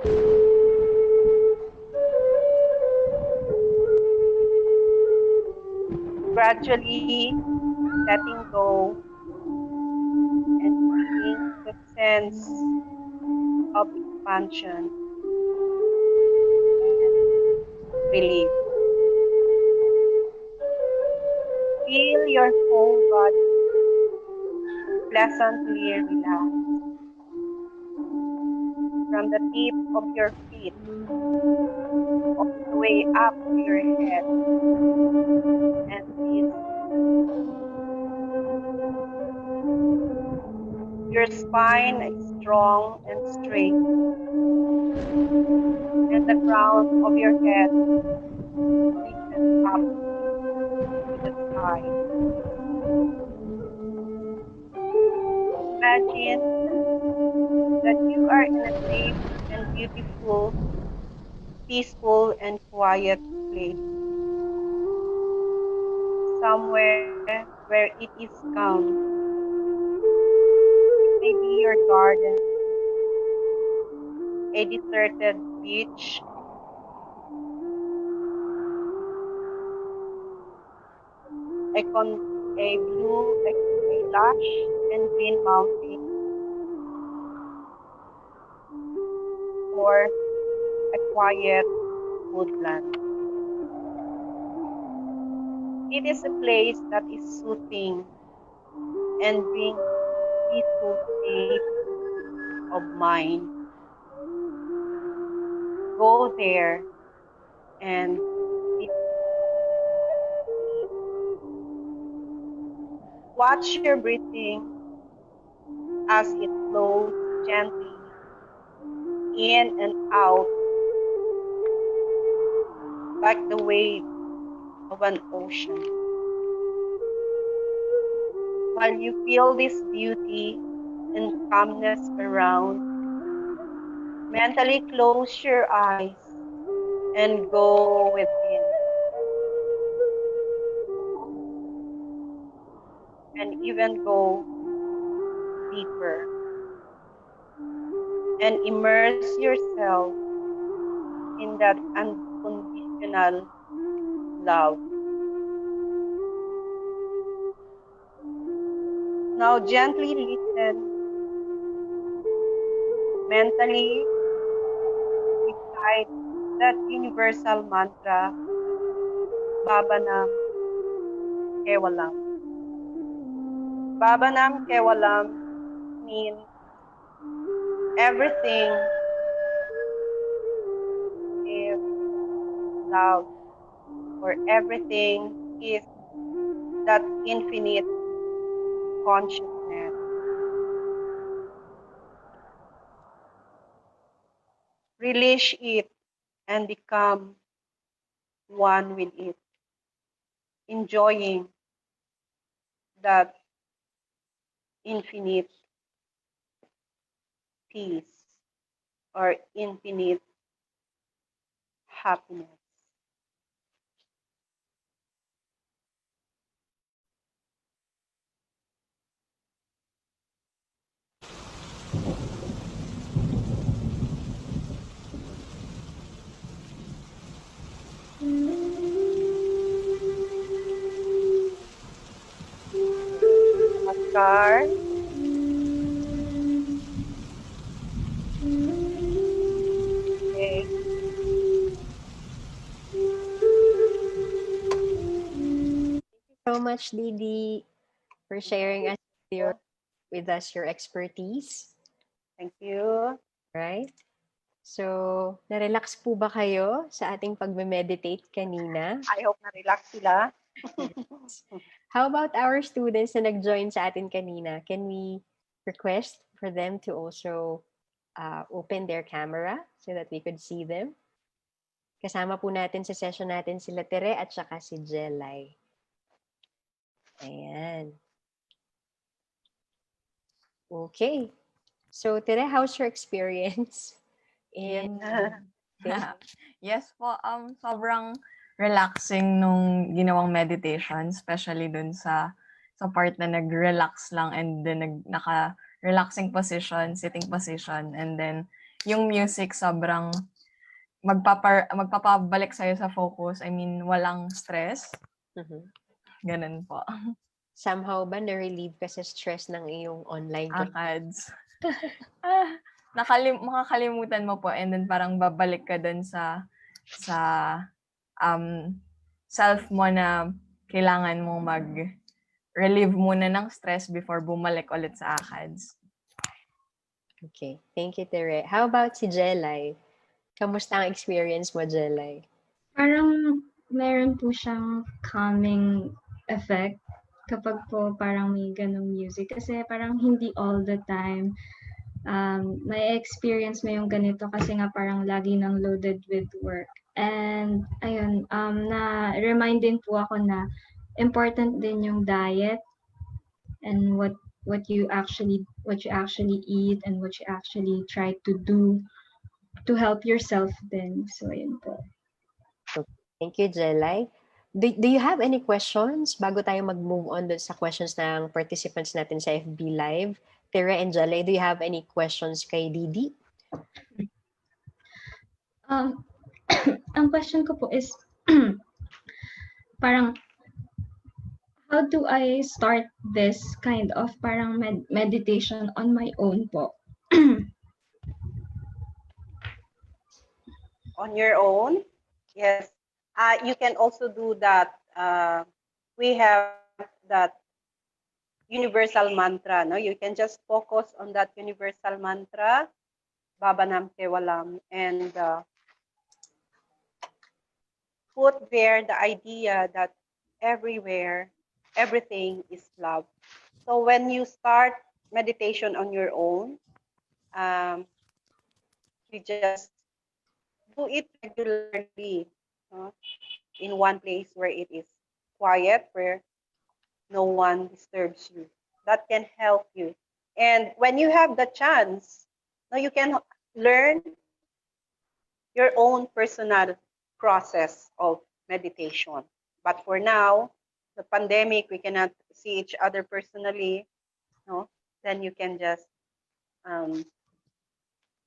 Gradually letting go and feeling the sense of expansion and relief. Feel your whole body pleasantly relaxed from the tip of your feet all the way up to your head and this. Your spine is strong and straight, and the crown of your head reaches up to the sky. Imagine that you are in a safe and beautiful, peaceful and quiet place, somewhere where it is calm. It may be your garden, a deserted beach, a, con- a lush and green mountain, or a quiet woodland. It is a place that is soothing and brings peaceful state of mind. Go there and Watch your breathing as it flows gently in and out like the wave of an ocean. While you feel this beauty and calmness around, mentally close your eyes and go within and even go deeper and immerse yourself in that unconditional love. Now gently listen, mentally recite that universal mantra, Babanam Kewalam. Babanam Kewalam means everything is love, or everything is that infinite consciousness. Release it and become one with it, enjoying that infinite peace or infinite happiness. Namaskar. Okay. So much, Didi, for sharing with us your expertise. Thank you. Right? So, na-relax po ba kayo sa ating pagme-meditate kanina? I hope na-relax sila. How about our students na nag-join sa atin kanina? Can we request for them to also open their camera so that we could see them? Kasama po natin sa session natin sila Tere at saka si Jelay. Ayan. Okay. So, Tere, how's your experience? Yun. Okay. Yes po, sobrang relaxing nung ginawang meditation, especially dun sa part na nag-relax lang and then naka-relaxing position, sitting position, and then yung music sobrang magpapabalik sa'yo sa focus. I mean, walang stress. Mhm. Ganun po. Somehow ba na-relieve ka sa stress ng iyong online class? ACADS. Makakalimutan mo po and then parang babalik ka dun sa self mo na kailangan mong mag-relieve muna ng stress before bumalik ulit sa ACADS. Okay. Thank you, Tere. How about si Jelay? Kamusta ang experience mo, Jelay? Parang meron po siyang calming effect kapag po parang may ganong music. Kasi parang hindi all the time may experience mo yung ganito kasi nga parang lagi nang loaded with work. And ayun, na-remind din po ako na important din yung diet and what you actually eat and what you actually try to do to help yourself din. So ayun po. Thank you, Jelay. Do you have any questions bago tayo mag-move on dun sa questions ng participants natin sa FB Live? Tere and Jelay, do you have any questions kay Didi? Ang question ko po is, parang, how do I start this kind of parang meditation on my own po? On your own? Yes. You can also do that. We have that universal mantra. No, you can just focus on that universal mantra, Babanam Kewalam, and put there the idea that everywhere everything is love. So when you start meditation on your own, you just do it regularly, uh, in one place where it is quiet, where no one disturbs you. That can help you. And when you have the chance, now you can learn your own personal process of meditation. But for now, the pandemic, we cannot see each other personally, no? Then you can just um,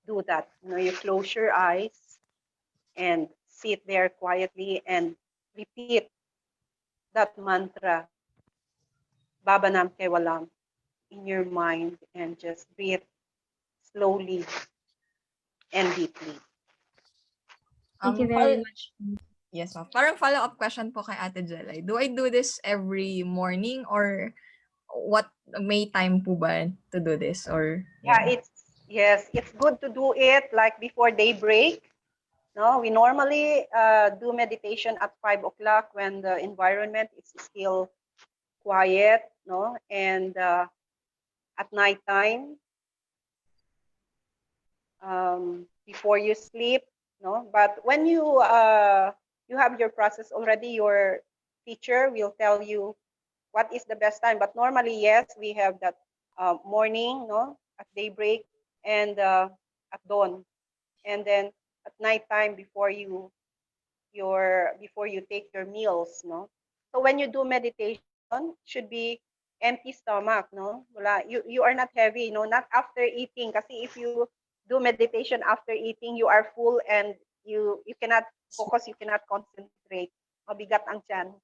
do that. You close your eyes and sit there quietly and repeat that mantra, Babanam Kevalam, in your mind, and just breathe slowly and deeply. Thank you very much. Yes, ma'am. Parang follow-up question po kay Ate Jelay. Do I do this every morning or what may time po ba to do this or Yeah, it's good to do it like before daybreak. No, we normally do meditation at 5 o'clock when the environment is still quiet. No, and at nighttime, before you sleep. No, but when you have your process already, your teacher will tell you what is the best time. But normally, yes, we have that morning, no, at daybreak, and at dawn, and then at nighttime before you take your meals, no. So when you do meditation, should be empty stomach, no. Wala, you are not heavy, no, not after eating. Kasi if you do meditation after eating, you are full and you cannot focus, you cannot concentrate. Mabigat ang tiyan.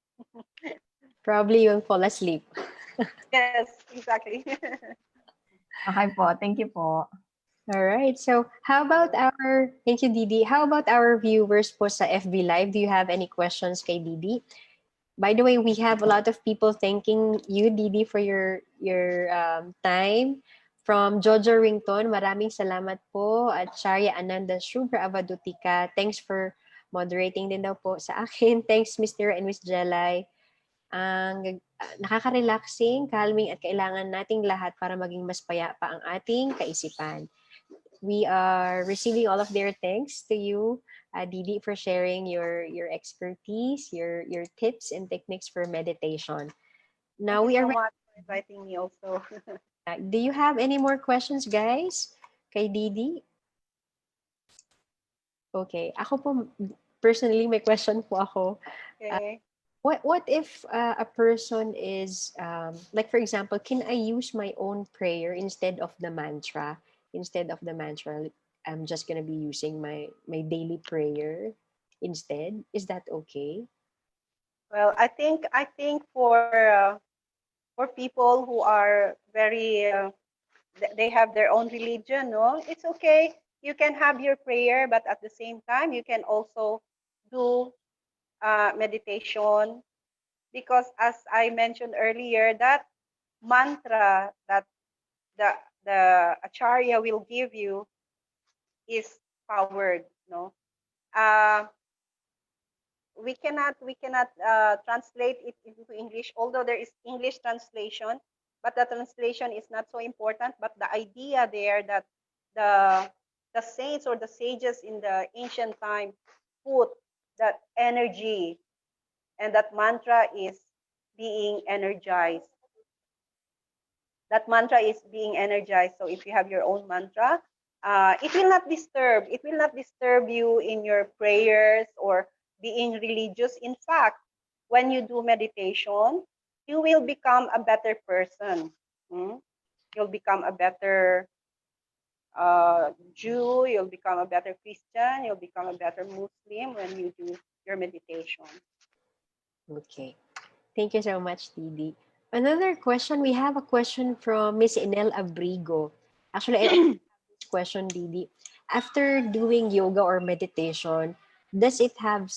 Probably you'll fall asleep. Yes, exactly. Okay po, thank you po. All right. So, thank you, Didi. How about our viewers po sa FB Live? Do you have any questions kay Didi? By the way, we have a lot of people thanking you, Didi, for your time. From Jojo Rington, maraming salamat po. At Acharya Ananda Shubhra Avadhutika, thanks for moderating din daw po sa akin. Thanks, Mr. and Miss Jelay. Ang nakaka-relaxing, calming at kailangan nating lahat para maging mas payapa ang ating kaisipan. We are receiving all of their thanks to you, Didi, for sharing your expertise, your tips and techniques for meditation. Now Thank we you are. so much for inviting me also. Do you have any more questions, guys? Kay Didi? Okay. Ako po, personally, may question po ako. Okay. What if a person is, like, for example, can I use my own prayer instead of the mantra? Instead of the mantra, I'm just going to be using my daily prayer instead. Is that okay? Well, I think for people who are very they have their own religion, no, it's okay. You can have your prayer, but at the same time, you can also do meditation, because as I mentioned earlier, that mantra that the Acharya will give you is powered, no. Uh, we cannot translate it into English, although there is English translation, but the translation is not so important. But the idea there that the saints or the sages in the ancient time put that energy, and that mantra is being energized. That mantra is being energized. So if you have your own mantra, it will not disturb. It will not disturb you in your prayers or being religious. In fact, when you do meditation, you will become a better person. You'll become a better Jew. You'll become a better Christian. You'll become a better Muslim when you do your meditation. Okay. Thank you so much, Didi. Another question, we have a question from Miss Inel Abrigo. Actually, I also have this question, Didi. After doing yoga or meditation, does it have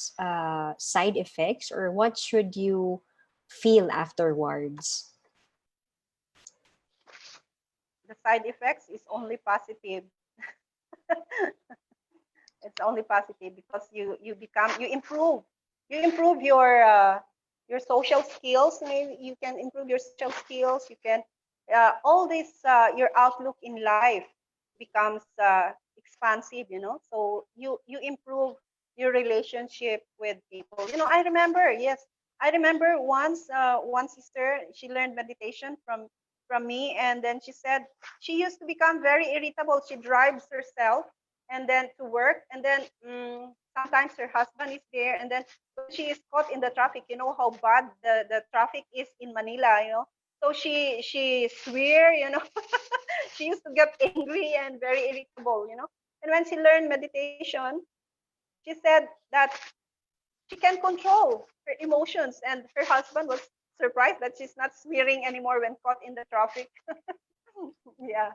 side effects, or what should you feel afterwards? The side effects is only positive. It's only positive because you improve your your social skills. Maybe you can improve your social skills. You can all this your outlook in life becomes expansive. So you improve your relationship with people. I remember, yes, I remember once one sister, she learned meditation from me, and then she said she used to become very irritable. She drives herself and then to work, and then sometimes her husband is there, and then when she is caught in the traffic, you know how bad the traffic is in Manila, so she swear, she used to get angry and very irritable, and when she learned meditation, she said that she can control her emotions, and her husband was surprised that she's not swearing anymore when caught in the traffic. Yeah.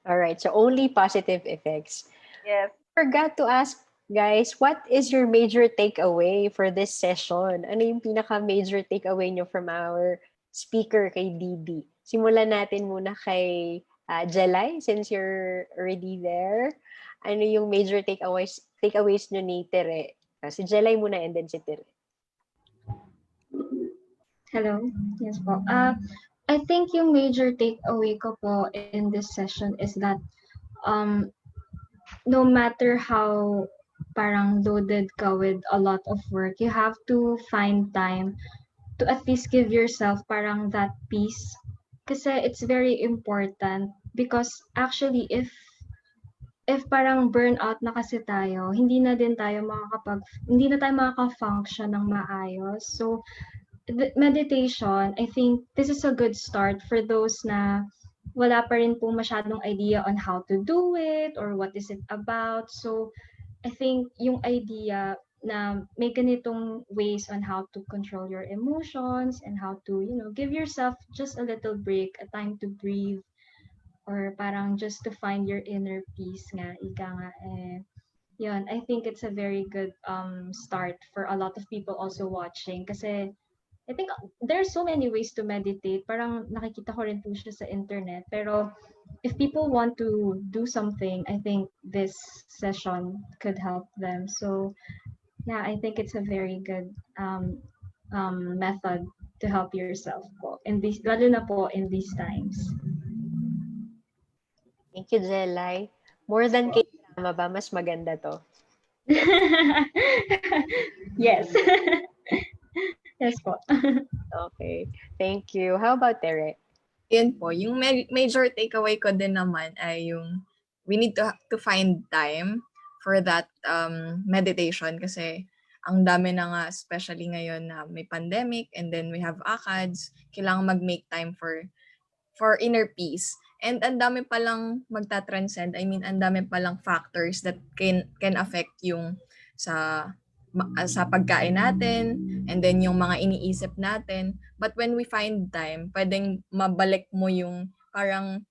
All right, so only positive effects. Yes. Forgot to ask, guys, what is your major takeaway for this session? Ano yung pinaka-major takeaway nyo from our speaker kay Didi? Simulan natin muna kay Jelay, since you're already there. Ano yung major takeaways nyo ni Tere? Si Jelay muna and then si Tere. Hello. Yes po. I think yung major takeaway ko po in this session is that um, no matter how parang loaded ka with a lot of work, you have to find time to at least give yourself parang that peace. Kasi it's very important because actually if parang burnout na kasi tayo, hindi na tayo makaka-function ng maayos. So meditation, I think this is a good start for those na wala pa rin po masyadong idea on how to do it or what is it about. So I think yung idea na may ganitong ways on how to control your emotions and how to, give yourself just a little break, a time to breathe, or parang just to find your inner peace nga, ika nga yun, I think it's a very good start for a lot of people also watching kasi I think there's so many ways to meditate. Parang nakikita ko rin po siya sa internet. Pero if people want to do something, I think this session could help them. So yeah, I think it's a very good method to help yourself po. Lalo na po in these times. Thank you, Jelay. More than K-drama ba? Mas maganda to. Yes. Yes po. Okay. Thank you. How about Tere? Yun po, yung major takeaway ko din naman ay yung we need to find time for that meditation kasi ang dami na nga, especially ngayon na may pandemic and then we have ACADS, kailangan mag-make time for inner peace. And ang dami palang magta-transcend, I mean, ang dami palang factors that can affect yung sa pagkain natin, and then yung mga iniisip natin. But when we find time, pwedeng mabalik mo yung parang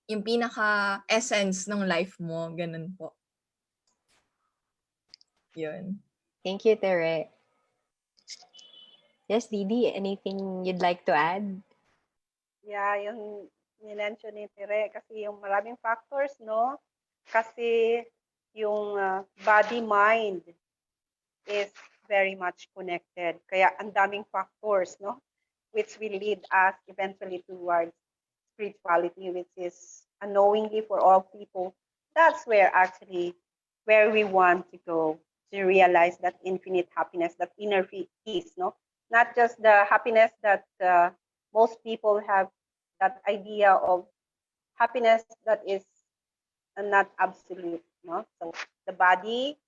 yung pinaka-essence ng life mo, ganun po. Yun. Thank you, Tere. Yes, Didi, anything you'd like to add? Yeah, yung ni-mention ni Tere, kasi yung maraming factors, no? Kasi yung body-mind is very much connected. Kaya ang daming factors, no? Which will lead us eventually towards spirituality, which is unknowingly for all people. That's where we want to go, to realize that infinite happiness, that inner peace, no? Not just the happiness that most people have, that idea of happiness that is not absolute, no? So the body,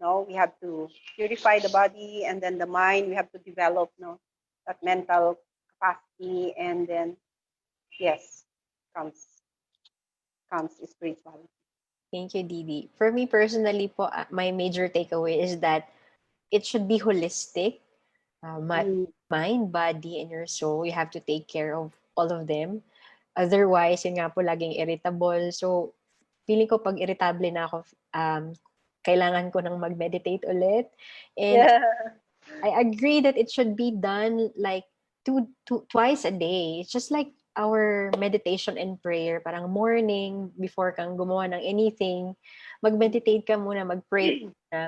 no, we have to purify the body, and then the mind, we have to develop, no, that mental capacity, and then yes, comes spirituality. Thank you, Didi. For me personally po, my major takeaway is that it should be holistic. Mind, body, and your soul. You have to take care of all of them. Otherwise, yun nga po, laging irritable. So, feeling ko pag irritable na ako, kailangan ko nang mag-meditate ulit. And Yeah. I agree that it should be done like twice a day. It's just like our meditation and prayer. Parang morning, before kang gumawa ng anything, mag-meditate ka muna, mag-pray ka muna.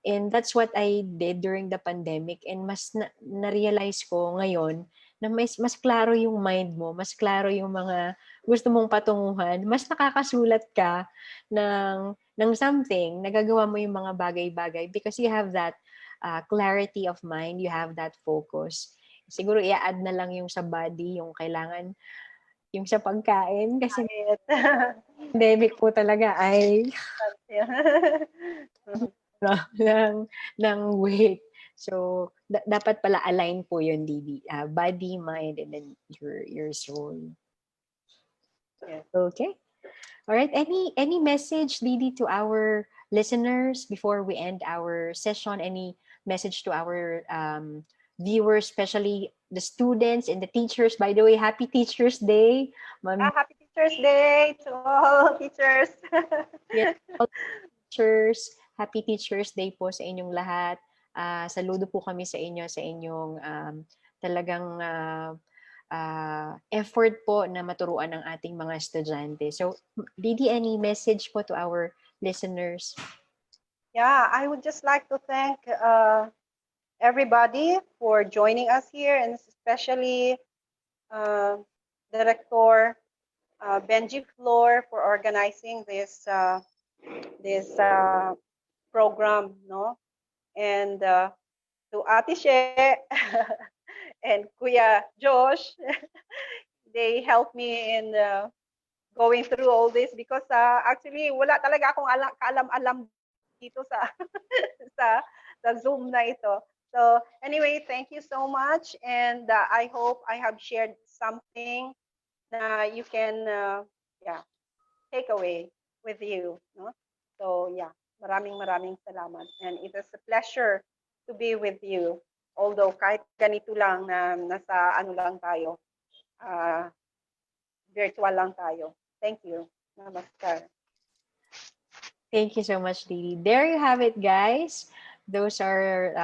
And that's what I did during the pandemic. And mas na-realize ko ngayon na mas klaro yung mind mo, mas klaro yung mga gusto mong patunguhan, mas nakakasulat ka ng something, nagagawa mo yung mga bagay-bagay because you have that clarity of mind, you have that focus. Siguro i-add na lang yung sa body, yung kailangan, yung sa pagkain, kasi pandemic po talaga ay ng weight. So, dapat pala align po yun, Didi. Body, mind, and then your soul. Yes. Okay. All right. Any message, Didi, to our listeners before we end our session? Any message to our viewers, especially the students and the teachers? By the way, happy Teachers Day. Happy Teachers Day to all teachers. Yes, all teachers. Happy Teachers Day po sa inyong lahat. Saludo po kami sa inyo, sa inyong talagang effort po na maturuan ng ating mga estudyante. So, Didi, any message po to our listeners? Yeah, I would just like to thank everybody for joining us here, and especially Director Benji Flor for organizing this program, no? And to Ate She and Kuya Josh, they helped me in going through all this because actually wala talaga akong kaalam-alam dito sa sa Zoom na ito. So anyway, thank you so much, and I hope I have shared something that you can take away with you, no? So yeah, maraming salamat, and it is a pleasure to be with you. Although kahit ganito lang na nasa ano lang tayo, virtual lang tayo. Thank you. Namaskar. Thank you so much, Didi. There you have it, guys. Those are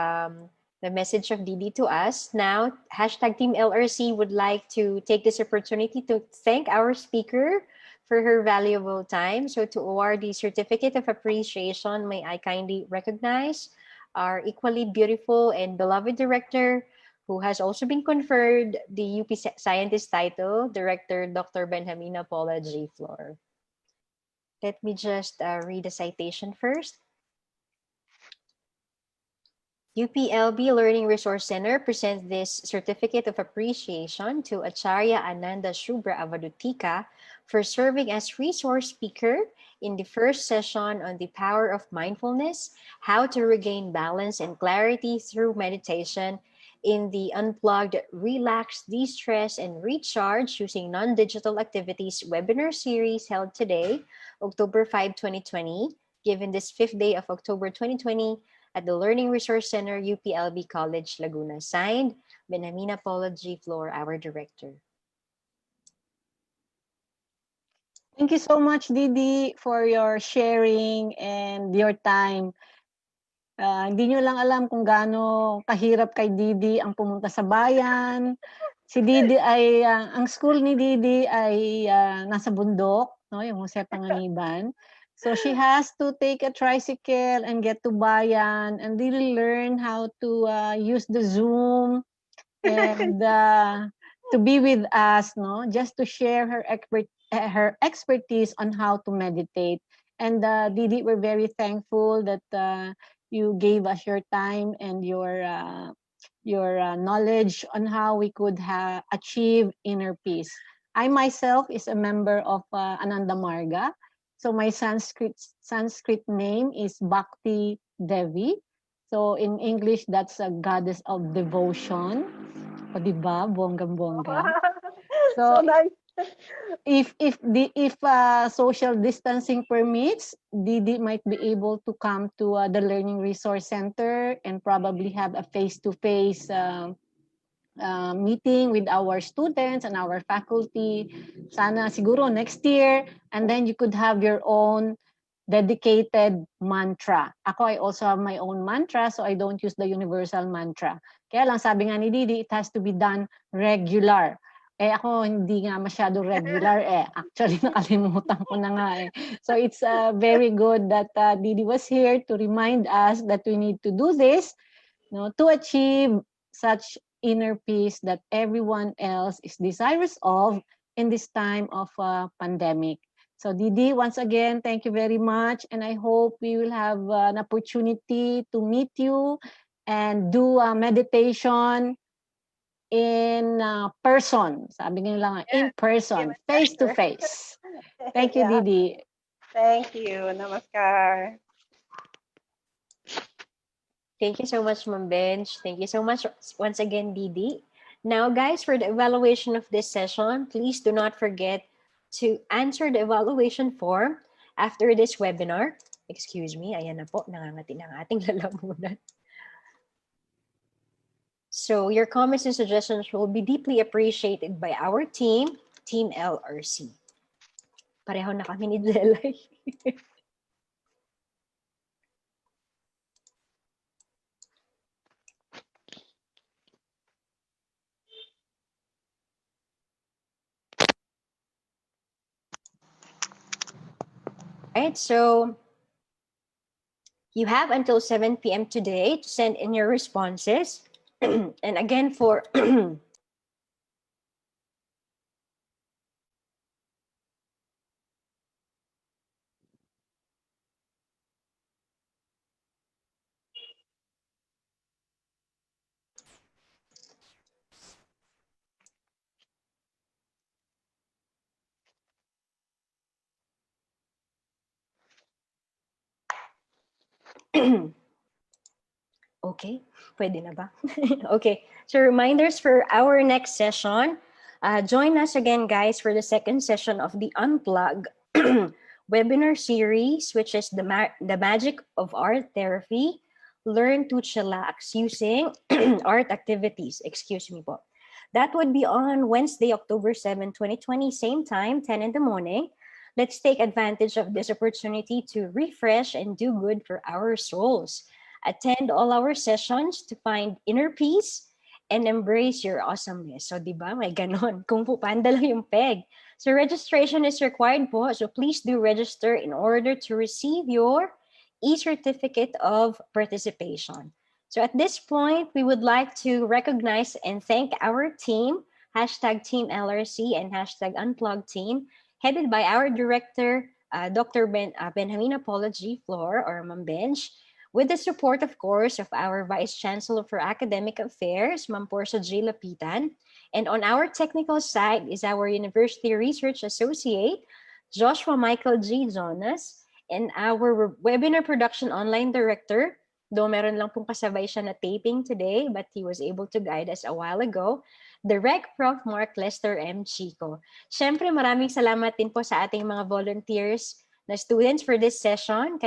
the message of Didi to us. Now, #Team LRC would like to take this opportunity to thank our speaker for her valuable time. So to award the Certificate of Appreciation, may I kindly recognize our equally beautiful and beloved director, who has also been conferred the UP Scientist title, Director Dr. Benjamina Paula G. Flor. Let me just read the citation first. UPLB Learning Resource Center presents this Certificate of Appreciation to Acharya Ananda Shubhra Avadhutika for serving as resource speaker in the first session on the Power of Mindfulness, how to regain balance and clarity through meditation in the Unplugged Relax, De-Stress, and Recharge using Non-Digital Activities webinar series held today, October 5, 2020, given this 5th day of October 2020, at the Learning Resource Center, UPLB College, Laguna. Signed, Benjamina Paula G. Flor, our director. Thank you so much, Didi, for your sharing and your time. Hindi nyo lang alam kung gaano kahirap kay Didi ang pumunta sa bayan. Si Didi ay, ang school ni Didi ay nasa bundok, no? Yung Jose Panganiban. So she has to take a tricycle and get to bayan and really learn how to use the Zoom and to be with us, no? Just to share her expertise on how to meditate. And Didi, we're very thankful that you gave us your time and your knowledge on how we could achieve inner peace. I myself is a member of Ananda Marga. So my Sanskrit name is Bhakti Devi. So in English, that's a goddess of devotion. O diba? Bonggang-bongga. So nice. If social distancing permits, Didi might be able to come to the Learning Resource Center and probably have a face-to-face meeting with our students and our faculty. Sana siguro next year, and then you could have your own dedicated mantra. Ako, I also have my own mantra, so I don't use the universal mantra. Kaya lang, sabi nga ni Didi, it has to be done regular. ako hindi nga masyado regular Actually, nakalimutan ko na nga So it's very good that Didi was here to remind us that we need to do this, to achieve such inner peace that everyone else is desirous of in this time of pandemic. So Didi, once again, thank you very much. And I hope we will have an opportunity to meet you and do a meditation in person. Sabi nga lang, in person, face to face. Thank you, Yeah. Didi. Thank you. Namaskar. Thank you so much, Ma'am Benj. Thank you so much once again, Didi. Now, guys, for the evaluation of this session, please do not forget to answer the evaluation form after this webinar. Excuse me, ayan na po, nangangati ng ating lalamunan. So your comments and suggestions will be deeply appreciated by our team, Team LRC. Pareho na kami ni Jelay. Right, so you have until 7 p.m. today to send in your responses. And again, for okay, pwede na ba? Okay, so reminders for our next session. Join us again, guys, for the second session of the Unplug webinar series, which is the magic of art therapy. Learn to chillax using art activities. Excuse me po. That would be on Wednesday, October 7, 2020, same time, 10 in the morning. Let's take advantage of this opportunity to refresh and do good for our souls. Attend all our sessions to find inner peace and embrace your awesomeness. So, di ba? May ganon. Kung fu panda lang yung peg. So, registration is required po. So, please do register in order to receive your e-certificate of participation. So, at this point, we would like to recognize and thank our team, #Team LRC and #Unplugged Team, headed by our director, Dr. Benjamin Apollo G. Flor, or Ma'am Benj, with the support, of course, of our Vice Chancellor for Academic Affairs, Ma'am Portia J. Lapitan. And on our technical side is our University Research Associate, Joshua Michael G. Jonas, and our Webinar Production Online Director, though meron lang pong kasabay siya na taping today, but he was able to guide us a while ago, Direct Prof. Mark Lester M. Chico. Siyempre, maraming salamat din po sa ating mga volunteers na students for this session,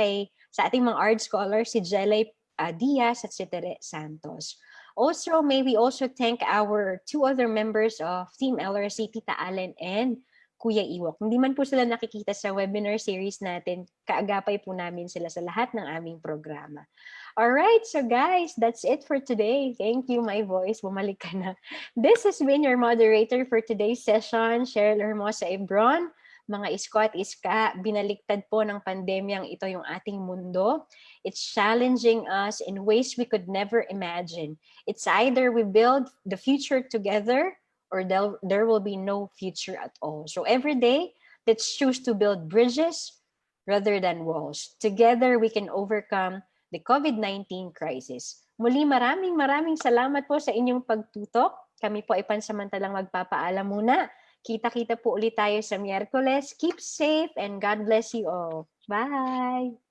sa ating mga art scholars, si Jelay Diaz at si Tere Santos. Also, may we also thank our two other members of Team LRC, Tita Allen and Kuya Iwok. Hindi man po sila nakikita sa webinar series natin, kaagapay po namin sila sa lahat ng aming programa. Alright, so guys, that's it for today. Thank you, my voice. Bumalik ka na. This has been your moderator for today's session, Cheryl Hermosa Ebron. Mga isko at iska, binaliktad po ng pandemyang ito yung ating mundo. It's challenging us in ways we could never imagine. It's either we build the future together or there will be no future at all. So every day, let's choose to build bridges rather than walls. Together, we can overcome the COVID-19 crisis. Muli, maraming salamat po sa inyong pagtutok. Kami po ay pansamantalang magpapaalam muna. Kita-kita po ulit tayo sa Miyerkules. Keep safe and God bless you all. Bye!